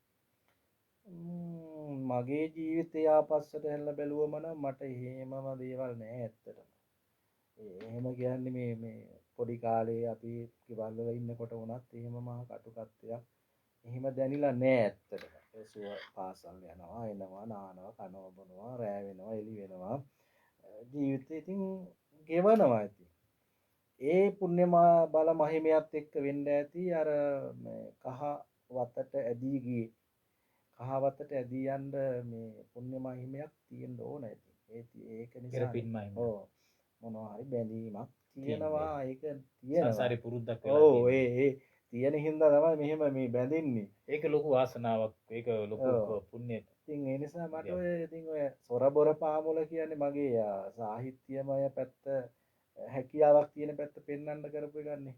මගේ ජීවිතය ආපස්සට හැල්ල බැලුවම නම් මට එහෙමම දේවල් නෑ ඇත්තටම. එහෙම කියන්නේ මේ පොඩි කාලේ අපි ගෙවල් වල ඉන්නකොට වුණත් එහෙම මහා කටුකත්වයක් එහෙම දැනිලා නෑ ඇත්තටම. ඒසුව පාසල් යනවා එනවා නානවා කනවා බොනවා රෑ වෙනවා එළි වෙනවා ජීවිතේ ඉතින් ගෙවනවා ඉතින්. ඒ පුණ්‍ය බල මහිමයත් එක්ක වෙන්න ඇති අර කහ වතට ඇදී ගියේ කහ වතට ඇදී යන්න මේ පුණ්‍ය මහිමයක් තියෙන්න ඕන ඇති. ඒක නිසා ඔව් මොනවා හරි බැඳීමක් තියෙනවා ඒක තියෙනවා. සංසාරේ පුරුද්දක් වෙලා තියෙනවා. ඔව් ඒ තියෙන හින්දා තමයි මෙහෙම මේ බැඳින්නේ. ඒක ලොකු වාසනාවක්. ඒක ලොකු පුණ්‍යයක්. ඉතින් ඒ නිසා මට ඔය සොරබොර පාමුල කියන්නේ මගේ සාහිත්‍යමය පැත්ත හැකියාවක් තියෙන පැත්ත පෙන්වන්න කරපු එකන්නේ.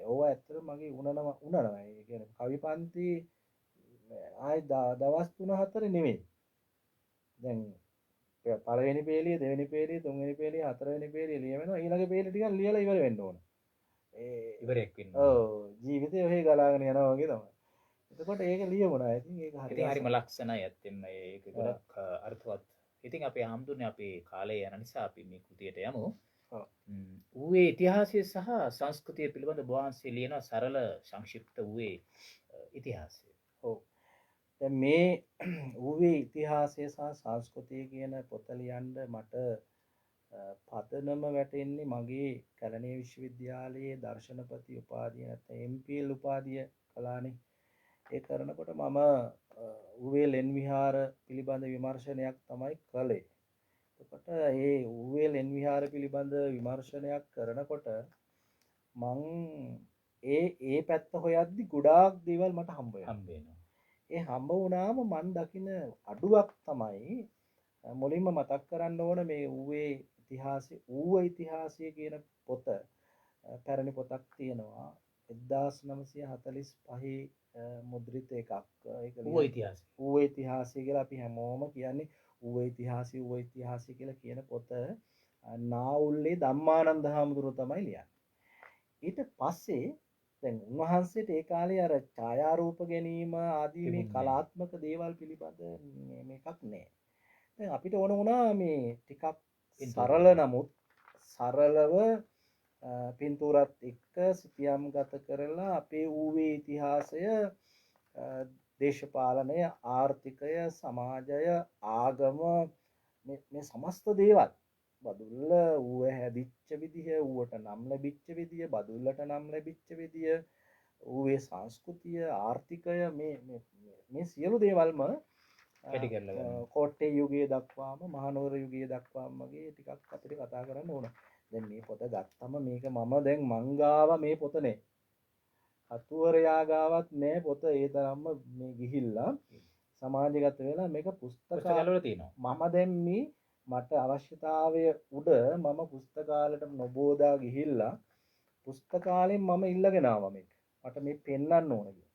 ඕවා ඇත්තට මගේ උනනවා. ඒ කියන්නේ කවි පන්ති ආයි දවස් 3-4 නෙමෙයි. දැන් පළවෙනි පේලිය, දෙවෙනි පේලිය, තුන්වෙනි පේලිය, හතරවෙනි පේලිය ලියවෙනවා. ඊළඟ පේලිය ටිකක් ලියලා ඉවර වෙන්න ඕන. ඉවරයක් වෙන්න. ඔව් ජීවිතේ ඔහේ ගලාගෙන යනවා වගේ තමයි. එතකොට ඒක ලියමුණා. ඉතින් ඒක හරි ඉතින් හරිම ලක්ෂණයි ඇත්තෙන්ම ඒක ගොඩක් අර්ථවත්. ඉතින් අපේ හාමුදුරනේ අපේ කාලය යන නිසා අපි මේ කෘතියට යමු. ඌවේ ඉතිහාසය සහ සංස්කෘතිය පිළිබඳ ඔබ වහන්සේ ලියන සරල සංක්ෂිප්ත ඌවේ ඉතිහාසය. ඔව්. දැන් මේ ඌවේ ඉතිහාසය සහ සංස්කෘතිය කියන පොත ලියන්න මට පදනම වැටෙන්නේ මගේ කැලණිය විශ්වවිද්‍යාලයේ දර්ශනපති උපාධිය නැත්නම් MPhil උපාධිය කළානේ. ඒ කරනකොට මම ඌවේ ලෙන් විහාර පිළිබඳ විමර්ශනයක් තමයි කළේ. එතකොට මේ ඌවේ ලෙන් විහාර පිළිබඳ විමර්ශනයක් කරනකොට මං ඒ පැත්ත හොයද්දි ගොඩාක් දේවල් මට හම්බ වෙනවා. ඒ හම්බ වුණාම මන් දකින අඩුවක් තමයි මුලින්ම මතක් කරන්න ඕන මේ ඌවේ ඌව ඉතිහාසය කියන පොත පැරණි පොතක් තියෙනවා 1945 මුද්‍රිත එකක්. ඒක ඌව ඉතිහාසය කියලා අපි හැමෝම කියන්නේ ඌව ඉතිහාසය කියලා කියන පොත නාඋල්ලේ ධම්මානන්ද හාමුදුරුවෝ තමයි ලියන්නේ. ඊට පස්සේ දැන් උන්වහන්සේට ඒ කාලේ අර ඡායාරූප ගැනීම ආදී මේ කලාත්මක දේවල් පිළිබඳ මේකක් නැහැ. දැන් අපිට ඕන වුණා මේ ටිකක් සරල නමුත් සරලව පින්තූරත් එක්ක සිතියම් ගත කරලා අපේ ඌවේ ඉතිහාසය දේශපාලනය ආර්ථිකය සමාජය ආගම මේ සමස්ත දේවල් බදුල්ල ඌව හැදිච්ච විදිහ ඌවට නම් ලැබිච්ච විදිය බදුල්ලට නම් ලැබිච්ච විදිය ඌවේ සංස්කෘතිය ආර්ථිකය මේ සියලු දේවල්ම කැටි කරලා ගන්න. කෝට්ටේ යුගයේ දක්වාම මහනුවර යුගයේ දක්වාම වගේ ටිකක් අපිට කතා කරන්න ඕන. දැන් මේ පොත ගත්තම මේක මම දැන් මංගාව මේ පොත නේ. අතුවරයා ගාවත් නෑ පොත ඒ තරම්ම මේ ගිහිල්ලා සමාජගත වෙලා මේක පුස්තකාලවල තියෙනවා. මම දැන් මේ මට අවශ්‍යතාවය උඩ මම පුස්තකාලයට නොබෝදා ගිහිල්ලා පුස්තකාලෙන් මම ඉල්ලගෙන ආවා මේක. මට මේ පෙන්වන්න ඕන කියලා.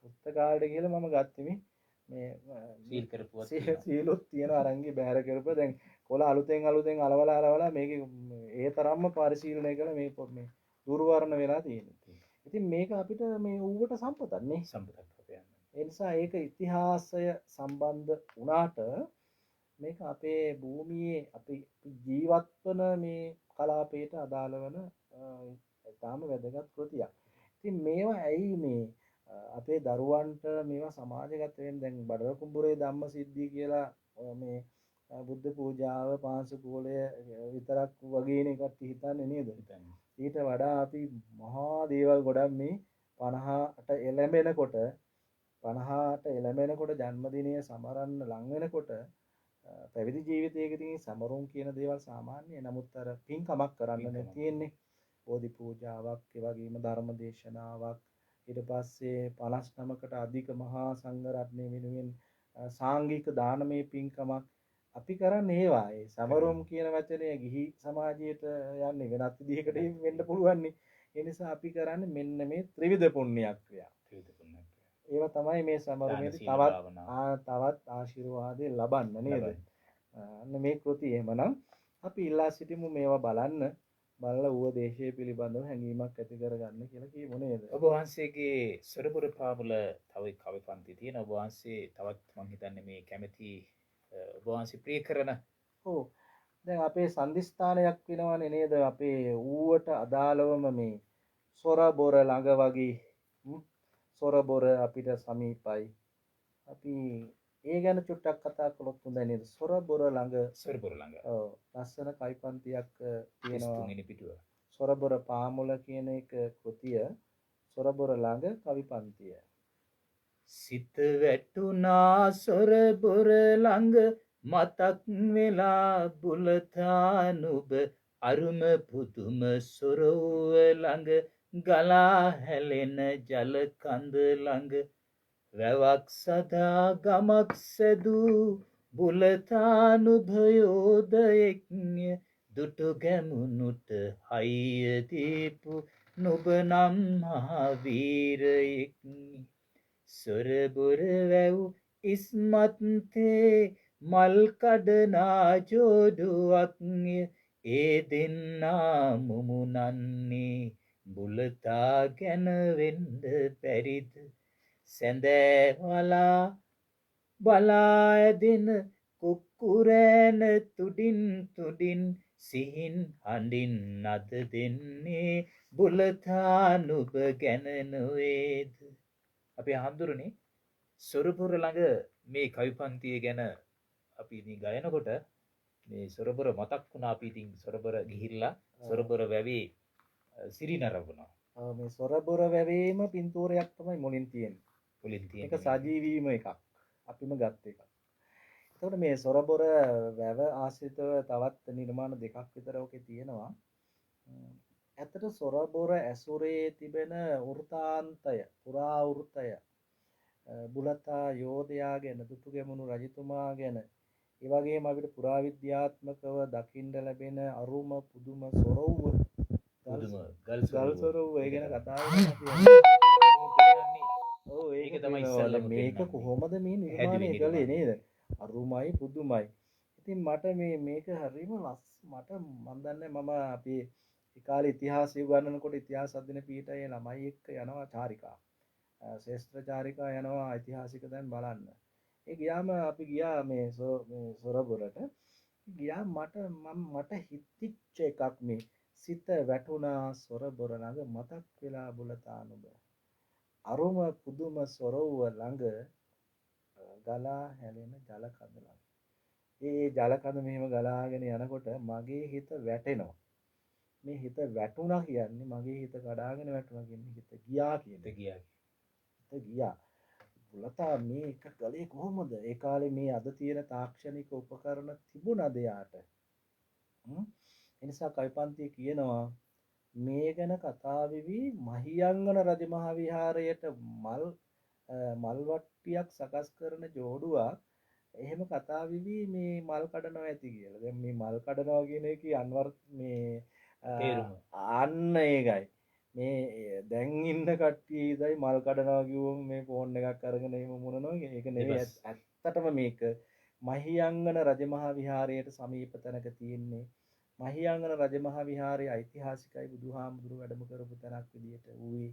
පුස්තකාලයට ගිහලා මම ගත්තේ මේ සීල් කරපුවත් සීලොත් තියෙන අරංගි බැහැර කරපුවා දැන් කොළ අලුතෙන් අලවලා මේක ඒ තරම්ම පරිශීලනය කළා මේ දුර්වර්ණ වෙලා තියෙනවා. ඉතින් මේක අපිට මේ ඌවට සම්පතක් නේ. සම්පතක් අපේ. ඒ නිසා ඒක ඉතිහාසය සම්බන්ධ වුණාට මේක අපේ භූමියේ අපි ජීවත් වන මේ කලාපයට අදාළ වන තාම වැදගත් කෘතියක්. ඉතින් මේවා ඇයි මේ අපේ දරුවන්ට මේවා සමාජගත වෙන දැන් බඩල කුඹුරේ ධම්මසිද්ධිය කියලා මේ බුද්ධ පූජාව පාංශුකූලය විතරක් වගේනේ කට්ටිය හිතන්නේ නේද? ඊට වඩා අපි මහා දේවල් ගොඩක් මේ 50ට එළඹෙනකොට ජන්මදිනය සමරන්න ලං වෙනකොට පැවිදි ජීවිතයකදී සමරුම් කියන දේවල් සාමාන්‍ය. නමුත් අර පින්කමක් කරන්න තියෙන්නේ. බෝධි පූජාවක්, ඒ වගේම ධර්ම දේශනාවක්, ඊට පස්සේ 59කට අධික මහා සංඝ රත්නය වෙනුවෙන් සාංගික දානමය පින්කමක් අපි කරන්නේ ඒවා. ඒ සමරුම් කියන වචනය ගිහි සමාජයට යන්නේ වෙනත් විදිහකට වෙන්න පුළුවන් නේ. ඒ නිසා අපි කරන්නේ මෙන්න මේ ත්‍රිවිධ පුණ්‍ය ක්‍රියා. ඒවා තමයි මේ සමරුමේදී තවත් ආශිර්වාදේ ලබන්න නේද? අන්න මේ කෘතිය එහෙමනම් අපි ඉල්ලා සිටිමු මේවා බලන්න. බලලා ඌව දේශය පිළිබඳව හැඟීමක් ඇති කරගන්න කියලා කියමු නේද? ඔබ වහන්සේගේ සොරපුර පාමුල තව කවි පන්ති තියෙන ඔබ වහන්සේ තවත් මම හිතන්නේ මේ කැමැති ඔබ වහන්සේ ප්‍රිය කරන දැන් අපේ සම්දිස්ථානයක් වෙනවනේ නේද? අපේ ඌවට අදාළවම මේ සොරබොර ළඟ වගේ සොරබොර අපිට සමීපයි. අපි ඒ ගැන චුට්ටක් කතා කළොත් හොඳයි නේද? සොරබොර ළඟ. ඔව්. ලස්සන කවි පන්තියක් තියෙනවා. 33 වෙනි පිටුව. සොරබොර පාමුල කියන එක කෘතිය. සොරබොර ළඟ කවි පන්තිය. සිත වැටුණා සොරබොර ළඟ මතක් වෙලා බුලතා නුඹ අරුම පුදුම සොරව ළඟ ගලා හැලෙන ජල කඳ ළඟ වැවක් සදා ගමක් සැදූ බුලතානුභයෝදයෙක්ය දුටු ගැමුණුට හයිය දීපු නුඹ නම් මහවීරයෙක් සොරබොර වැව් ඉස්මත්තේ මල් කඩනා ජෝඩුවක්ය ඒ දෙන්නා මුමුණන්නේ බුලතා ගැන වෙන්න බැරිද සැඳෑවලා බලා ඇදෙන කුක්කුරෑන තුඩින් තුඩින් සිහින් හඬින් අද දෙන්නේ බුලතා නුඹ ගැන නොවේද. අපේ හාමුදුරනේ සොරපුර ළඟ මේ කවි පන්තිය ගැන අපි ඉතින් ගයනකොට මේ සොරපුර මතක් වුණා. අපි ඉතින් සොරපුර ගිහිල්ලා සොරපුර වැවේ සිරිනරඹුණා. මේ සොරබොර වැවේම පින්තූරයක් තමයි මුලින් තියෙන්නේ. මුලින් තියෙන ඒක සජීවීම එකක්. අපිම ගත්ත එකක්. එතකොට මේ සොරබොර වැව ආශ්‍රිතව තවත් නිර්මාණ දෙකක් විතර ඔකේ තියෙනවා. ඇත්තට සොරබොර ඇසුරේ තිබෙන වෘතාන්තය, පුරා වෘතය, බුලතා යෝධයා ගැන, දුටුගැමුණු රජතුමා ගැන, ඒ වගේම අපිට පුරාවිද්‍යාත්මකව දකින්න ලැබෙන අරුම පුදුම සොරවුව, ගල් සොරවුව ඒ ගැන කතා ඔව් ඒක තමයි ඉස්සෙල්ලම මේක කොහොමද මේ නිර්මාණය කළේ නේද? අරුමයි පුදුමයි. ඉතින් මට මේක හරිම මට මන් දන්නේ මම අපි ඒ කාලේ ඉතිහාසය උගන්වනකොට ඉතිහාස අධ්‍යයන පීඨයේ ළමයි එක්ක යනවා චාරිකා. ශ්‍රේෂ්ඨ චාරිකා යනවා ඓතිහාසික තැන් බලන්න. ඒ ගියාම අපි ගියා මේ සොරබොරට. ගියා මට හිතිච්ච එකක් මේ සිත වැටුණා සොරබොර ළඟ මතක් වෙලා බුලතා නුඹ. අරුම පුදුම සොරවුව ළඟ ගලා හැලෙන ජල කඳ ළඟ. ඒ ජල කඳ මෙහෙම ගලාගෙන යනකොට මගේ හිත වැටෙනවා. මේ හිත වැටුණා කියන්නේ මගේ හිත කඩාගෙන වැටුණා කියන්නේ හිත ගියා කියන්නේ. හිත ගියා. බුලතා මේක ගලේ කොහොමද? ඒ කාලේ මේ අද තියෙන තාක්ෂණික උපකරණ තිබුණාද යාට? එනිසා කවිපන්තිය කියනවා මේ ගැන කතා වෙවි මහියංගන රජමහා විහාරයට මල් වට්ටියක් සකස් කරන ජෝඩුවක් එහෙම කතා වෙවි මේ මල් කඩනවා ඇති කියලා. දැන් මේ මල් කඩනවා කියන එකේ අන්වර්ථ මේ අන්න ඒකයි. මේ දැන් ඉන්න කට්ටිය ඉදයි මල් කඩනවා කිව්වම මේ ෆෝන් එකක් අරගෙන එහෙම මොනනවා ඒක නෙවෙයි. ඇත්තටම මේක මහියංගන රජමහා විහාරයට සමීප තැනක තියෙන්නේ. මහියංගන රජමහා විහාරයේ ඓතිහාසිකයි බුදුහාමුදුරුවෝ වැඩම කරපු තැනක් විදියට ඌවේ.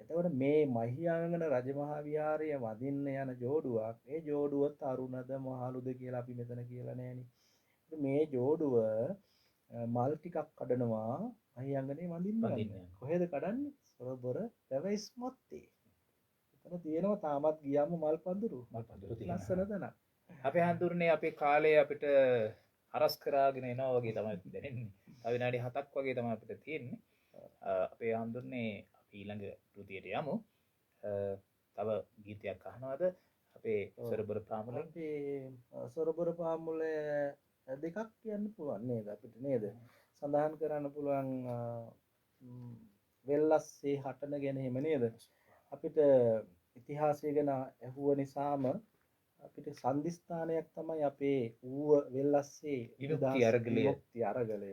එතකොට මේ මහියංගන රජමහා විහාරය වදින්න යන ජෝඩුවක්. ඒ ජෝඩුව තරුණද මහලුද කියලා අපි මෙතන කියලා නෑනේ. මේ ජෝඩුව මල් ටිකක් කඩනවා මහියංගනේ වදින්න. කොහෙද කඩන්නේ? සොරබොර වැවයිස් මැත්තේ. එතන තියෙනවා තාමත් ගියාම මල් පඳුරු. ලස්සන තැනක්. අපේ හඳුරන්නේ අපේ කාලේ අපිට හරස් කරාගෙන එනවා වගේ තමයි දැනෙන්නේ. තව විනාඩි 7ක් වගේ තමයි අපිට තියෙන්නේ. අපේ හඳුරන්නේ අපි ඊළඟ කෘතියට යමු. තව ගීතයක් අහනවාද? අපේ සොරබොර පාමුලේ. අපේ සොරබොර පාමුලේ දෙකක් කියන්න පුළුවන් නේද අපිට නේද? සඳහන් කරන්න පුළුවන් වෙල්ලස්සේ හටන ගැන එහෙම නේද? අපිට ඉතිහාසය ගැන ඇහුව නිසාම අපිට සන්දිස්ථානයක් තමයි අපේ ඌව වෙල්ලස්සේ විමුක්ති අරගලය.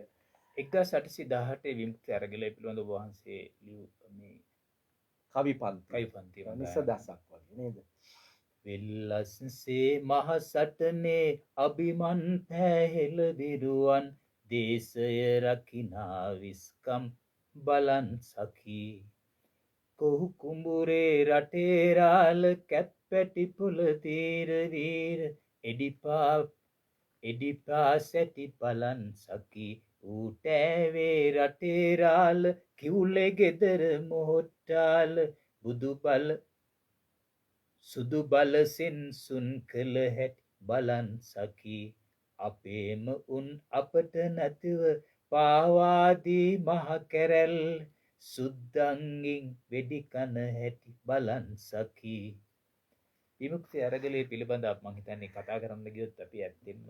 1818 විමුක්ති අරගලය පිළිබඳව වහන්සේ ලියු මේ කවිපන්ති නිසදසක් වගේ නේද? වෙල්ලස්සේ මහ සටනේ අභිමන් පැහැහෙල විරුවන් දේශය රකිනා විස්කම් බලන් සකී කොහු කුඹුරේ රටේ රාල කැප්පැටි පුල තීර වීර එඩිපා සැටි බලන් සකී ඌටෑවේ රටේ රාල කිවුලේ ගෙදර මොහොට්ටාල සුදු බල සෙන්සුන් කළ හැටි බලන් සකී අපේම උන් අපට නැතිව පාවාදී මහ කැරැල් සුද්දන්ගෙන් වෙඩි කන හැටි බලන් සකී. විමුක්ති අරගලය පිළිබඳව මම හිතන්නේ කතා කරන්න ගියොත් අපි ඇත්තෙන්ම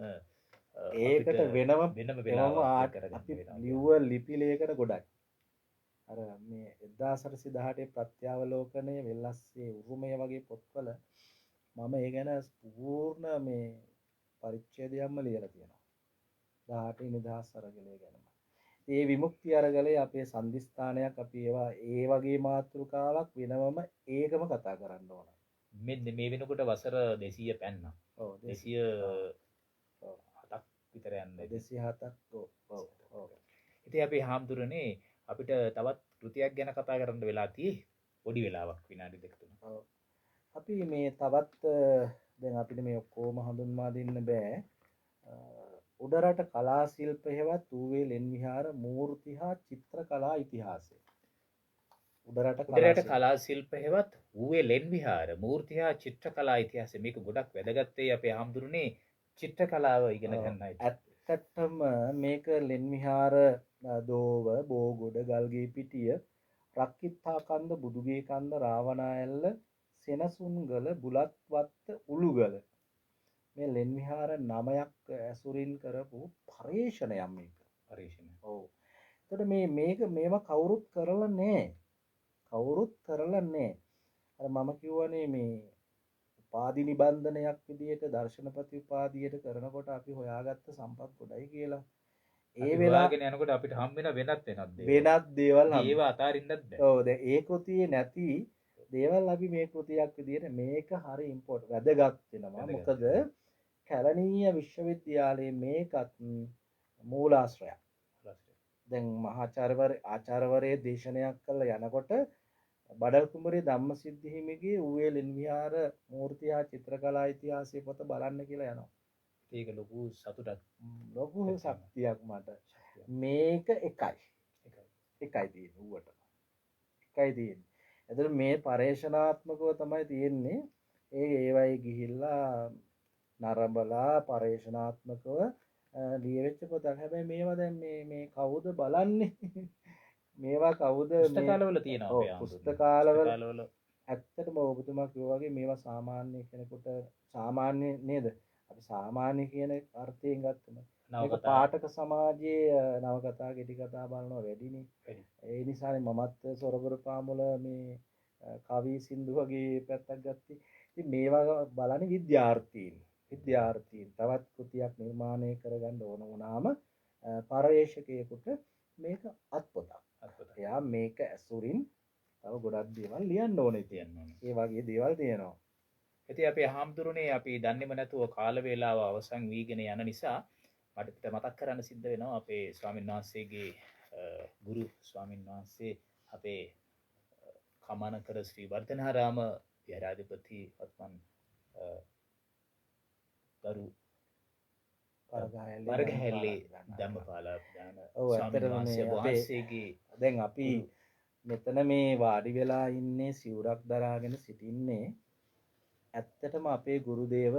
ඒකට වෙනම වෙලාවක් අපි ලිව්ව ලිපි ලේඛන ගොඩක්. අර මේ 1818 ප්‍රත්‍යාවලෝකනය වෙල්ලස්සේ උරුමය වගේ පොත්වල මම ඒ ගැන පූර්ණ මේ පරිච්ඡේදයක්ම ලියලා තියෙනවා. 18 නිදහස් අරගලය ගැනම. ඒ විමුක්ති අරගලේ අපේ සම්දිස්ථානයක් අපි ඒවා ඒ වගේ මාතෘකාවක් වෙනවම ඒකම කතා කරන්න ඕන. මෙන්න මේ වෙනකොට වසර 200 පැන්නා. ඔව් 207ක් විතර යන්නේ. 207ක් ඔව්. ඉතින් අපි හාමුදුරනේ අපිට තවත් කෘතියක් ගැන කතා කරන්න වෙලා තියෙයි. පොඩි වෙලාවක් විනාඩි 2-3. ඔව්. අපි මේ තවත් දැන් අපිට මේ ඔක්කොම හඳුන්වා දෙන්න බෑ. උඩරට කලා ශිල්ප හෙවත් ඌවේ ලෙන් විහාර මූර්ති හා චිත්‍ර කලා ඉතිහාසය. උඩරට කලා ශිල්ප හෙවත් ඌවේ ලෙන් විහාර මූර්ති හා චිත්‍ර කලා ඉතිහාසය මේක ගොඩක් වැදගත් වෙයි අපේ හාමුදුරනේ චිත්‍ර කලාව ඉගෙන ගන්නයි. ඇත්තටම මේක ලෙන් විහාර දෝව බෝගොඩ ගල්ගේ පිටිය රක්කිත්තා කන්ද බුදුගේ කන්ද රාවණාඇල්ල සෙනසුන්ගල බුලත්වත්ත උළුගල මේ ලෙන් විහාර 9ක් ඇසුරින් කරපු පර්යේෂණයක් මේක. පර්යේෂණ. ඔව්. එතකොට මේක මේවා කවුරුත් කරලා නැහැ. කවුරුත් කරලා නැහැ. අර මම කියවනේ මේ උපාධි නිබන්ධනයක් විදියට දර්ශනපති උපාධියට කරනකොට අපි හොයාගත්ත සම්පත් ගොඩයි කියලා. ඒ වෙලාවගෙන යනකොට අපිට හම් වෙන වෙනත් දේවල් ඒව අතාරින්නත් බෑ. ඔව් දැන් ඒ කෘතියේ නැති දේවල් අපි මේ කෘතියක් විදියට මේක හරි ඉම්පෝටන්ට් වැදගත් වෙනවා. මොකද කැලණීය විශ්වවිද්‍යාලයේ මේකත් මූලාශ්‍රයක්. දැන් ආචාර්යවරේ දේශනයක් කළා යනකොට බඩල් කුමරේ ධම්මසිද්ධි හිමිගේ ඌවේ ලෙන් විහාර මූර්ති හා චිත්‍රකලා ඉතිහාසය පොත බලන්න කියලා යනවා. ඒක ලොකු සතුටක්. ලොකු ශක්තියක් මට. මේක එකයි තියෙන්නේ ඌවට. එකයි තියෙන්නේ. එතකොට මේ පරේක්ෂණාත්මකව තමයි තියෙන්නේ. ඒවයි ගිහිල්ලා නරඹලා පරේක්ෂණාත්මකව ලියවෙච්ච පොතක්. හැබැයි මේවා දැන් මේ කවුද බලන්නේ? මේවා කවුද පුස්තකාලවල තියෙනවා අපේ පුස්තකාලවල ඇත්තටම ඔබතුමා කිව්වා වගේ මේවා සාමාන්‍ය කෙනෙකුට සාමාන්‍ය නේද? අපි සාමාන්‍ය කියන අර්ථයෙන් ගත්තම මේක පාඨක සමාජයේ නවකතා කෙටි කතා බලනවා වැඩිනේ. ඒ නිසානේ මමත් සොරබර පාමුල මේ කවි සින්දු වගේ පැත්තක් ගත්තේ. ඉතින් මේවා බලන්නේ විද්‍යාර්ථීන් තවත් කෘතියක් නිර්මාණය කරගන්න ඕන වුණාම පර්යේෂකයෙකුට මේක අත්පොතක්. එයා මේක ඇසුරින් තව ගොඩක් දේවල් ලියන්න ඕනේ තියෙනවා. ඒ වගේ දේවල් තියෙනවා. ඉතින් අපේ හාමුදුරනේ අපි දන්නේම නැතුව කාල වේලාව අවසන් වීගෙන යන නිසා මට මතක් කරන්න සිද්ධ වෙනවා අපේ ස්වාමීන් වහන්සේගේ ගුරු ස්වාමීන් වහන්සේ අපේ කමානකර ශ්‍රී වර්ධනාරාම විහාරාධිපති වත්මන් ගරු පරගහැල්ලේ ධම්මපාලාඥාන ස්වාමීන් වහන්සේගේ දැන් අපි මෙතන මේ වාඩි වෙලා ඉන්නේ සිවුරක් දරාගෙන සිටින්නේ ඇත්තටම අපේ ගුරුදේව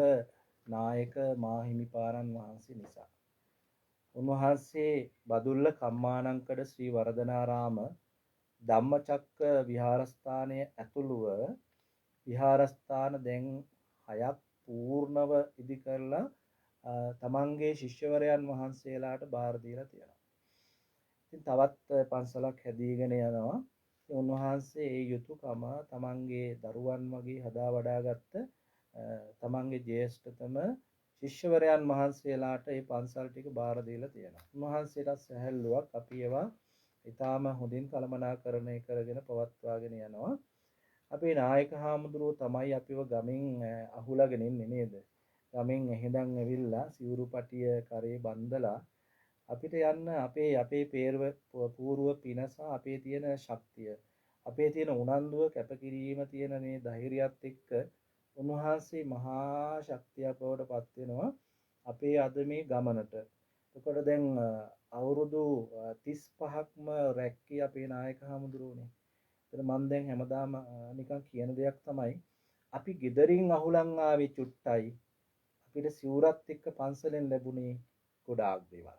නායක මාහිමිපාණන් වහන්සේ නිසා. උන්වහන්සේ බදුල්ල කම්මානංකඩ ශ්‍රී වර්ධනාරාම ධම්මචක්ක විහාරස්ථානය ඇතුළුව විහාරස්ථාන දැන් 6ක් පූර්ණව ඉදි කරලා තමන්ගේ ශිෂ්‍යවරයන් වහන්සේලාට බාර දීලා තියෙනවා. ඉතින් තවත් පන්සලක් හැදීගෙන යනවා. උන්වහන්සේ ඒ යුතුයකම තමන්ගේ දරුවන් වගේ හදා වඩාගත්ත තමන්ගේ ජ්‍යෙෂ්ඨතම ශිෂ්‍යවරයන් වහන්සේලාට මේ පන්සල් ටික බාර දීලා තියෙනවා. උන්වහන්සේට සැහැල්ලුවක් අපි ඒවා ඊටාම හොඳින් කළමනාකරණය කරගෙන පවත්වාගෙන යනවා. අපේ නායක හාමුදුරුවෝ තමයි අපිව ගමින් අහුලාගෙන ඉන්නේ නේද? ගමින් එහෙඳන් ඇවිල්ලා සිවුරු පටිය කරේ බන්දලා අපිට යන්න අපේ පූර්ව පිනස අපේ තියෙන ශක්තිය අපේ තියෙන උනන්දුව කැපකිරීම තියෙන මේ ධෛර්යයත් එක්ක උන්වහන්සේ මහා ශක්තියක් බවට පත් වෙනවා අපේ අද මේ ගමනට. එතකොට දැන් අවුරුදු 35ක්ම රැක්කේ අපේ නායක හාමුදුරුවනේ. එතන මම දැන් හැමදාම නිකන් කියන දෙයක් තමයි අපි ගෙදරින් අහුලන් ආවේ චුට්ටයි අපිට සිවුරත් එක්ක පන්සලෙන් ලැබුණේ ගොඩාක් දේවල්.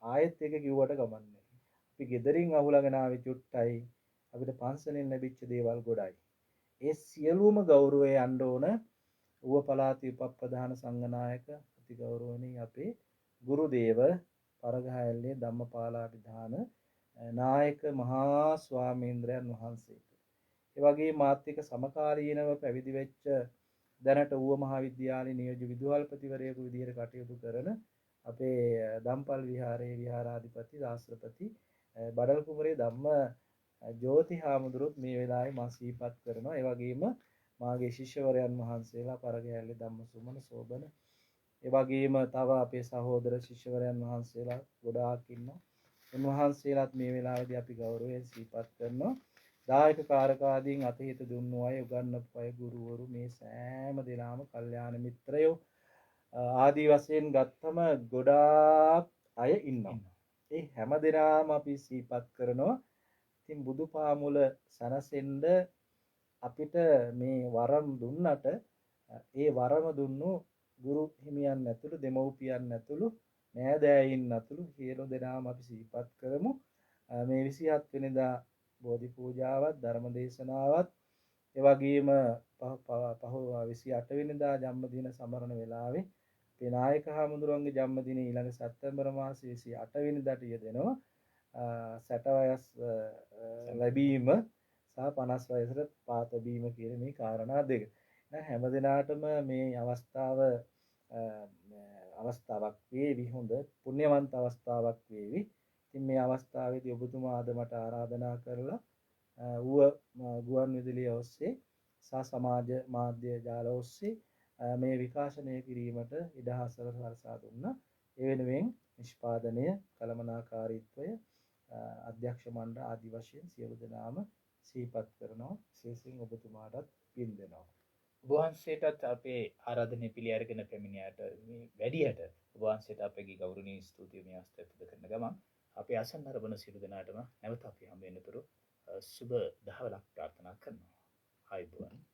ආයෙත් එක කිව්වට ගමන්නේ. අපි ගෙදරින් අහුලගෙන ආවේ චුට්ටයි අපිට පන්සලෙන් ලැබිච්ච දේවල් ගොඩයි. ඒ සියලුම ගෞරවය යන්න ඕන ඌව පළාතේ උපප්‍රධාන සංඝනායක අති ගෞරවණීය අපේ ගුරුදේව පරගහැල්ලේ ධම්මපාලාභිධාන නායක මහා ස්වාමීන්ද්‍රයන් වහන්සේට. ඒ වගේ මාත් එක්ක සමකාලීනව පැවිදි වෙච්ච දැනට ඌව මහාවිද්‍යාලයේ නියෝජ්‍ය විදුහල්පතිවරයෙකු විදිහට කටයුතු කරන අපේ දම්පල් විහාරයේ විහාරාධිපති ශාස්ත්‍රපති බඩල් කුමරේ ධම්ම ජෝති හාමුදුරුවොත් මේ වෙලාවේ මා සිහිපත් කරනවා. ඒ වගේම මාගේ ශිෂ්‍යවරයන් වහන්සේලා පරගැහැල්ලේ ධම්මසුමන සෝබන ඒ වගේම තව අපේ සහෝදර ශිෂ්‍යවරයන් වහන්සේලා ගොඩාක් ඉන්නවා. උන්වහන්සේලාත් මේ වෙලාවේදී අපි ගෞරවයෙන් සිහිපත් කරනවා. දායක කාරකාදීන් අතහිත දුන්නු අය, උගන්වපු අය, ගුරුවරු මේ සෑම දෙනාම කල්යාණ මිත්‍රයෝ ආදී වශයෙන් ගත්තම ගොඩාක් අය ඉන්නවා. ඒ හැම දෙනාම අපි සිහිපත් කරනවා. ඉතින් බුදු පාමුල සනසෙන්න අපිට මේ වරම් දුන්නට ඒ වරම දුන්නු ගුරු හිමියන් ඇතුළු, දෙමව්පියන් ඇතුළු, නෑදෑයින් ඇතුළු සියලු දෙනාම අපි සිහිපත් කරමු. මේ 27 වෙනිදා බෝධි පූජාවත්, ධර්ම දේශනාවත්, ඒ වගේම 28 වෙනිදා ජන්මදින සමරන වෙලාවේ අපේ නායක හාමුදුරුවන්ගේ ජන්මදින ඊළඟ සැප්තැම්බර් මාසයේ 28 වෙනිදාට යෙදෙනවා. 60 වයස් ලැබීම සහ 50 වයසට පාත බීම කියන මේ කාරණා දෙක. හැම දිනාටම මේ අවස්ථාවක් වේවි, හොඳ පුණ්‍යවන්ත අවස්ථාවක් වේවි. ඉතින් මේ අවස්ථාවේදී ඔබතුමා අද මට ආරාධනා කරලා ගුවන් විදුලිය ඔස්සේ සහ සමාජ මාධ්‍ය ජාල ඔස්සේ මේ විකාශනය කිරීමට ඉඩ හසර සලසා දුන්නා. ඒ වෙනුවෙන් නිෂ්පාදනය, කළමනාකාරීත්වය, අධ්‍යක්ෂ මණ්ඩල ආදි වශයෙන් සියලු දෙනාම සිහිපත් කරනවා. විශේෂයෙන් ඔබතුමාටත් පින් දෙනවා. ඔබ වහන්සේටත් අපේ ආරාධනය පිළි අරගෙන පැමිණියාට මේ වැඩියට ඔබ වහන්සේට අපගේ ගෞරවනීය ස්තුතිය මේ අවස්ථාවේ පුද කරන ගමන් අපේ අසන්නර වන සියලු දෙනාටම නැවත අපි හම්බ වෙනතුරු සුබ දහවලක් ප්‍රාර්ථනා කරනවා. ආයුබෝවන්.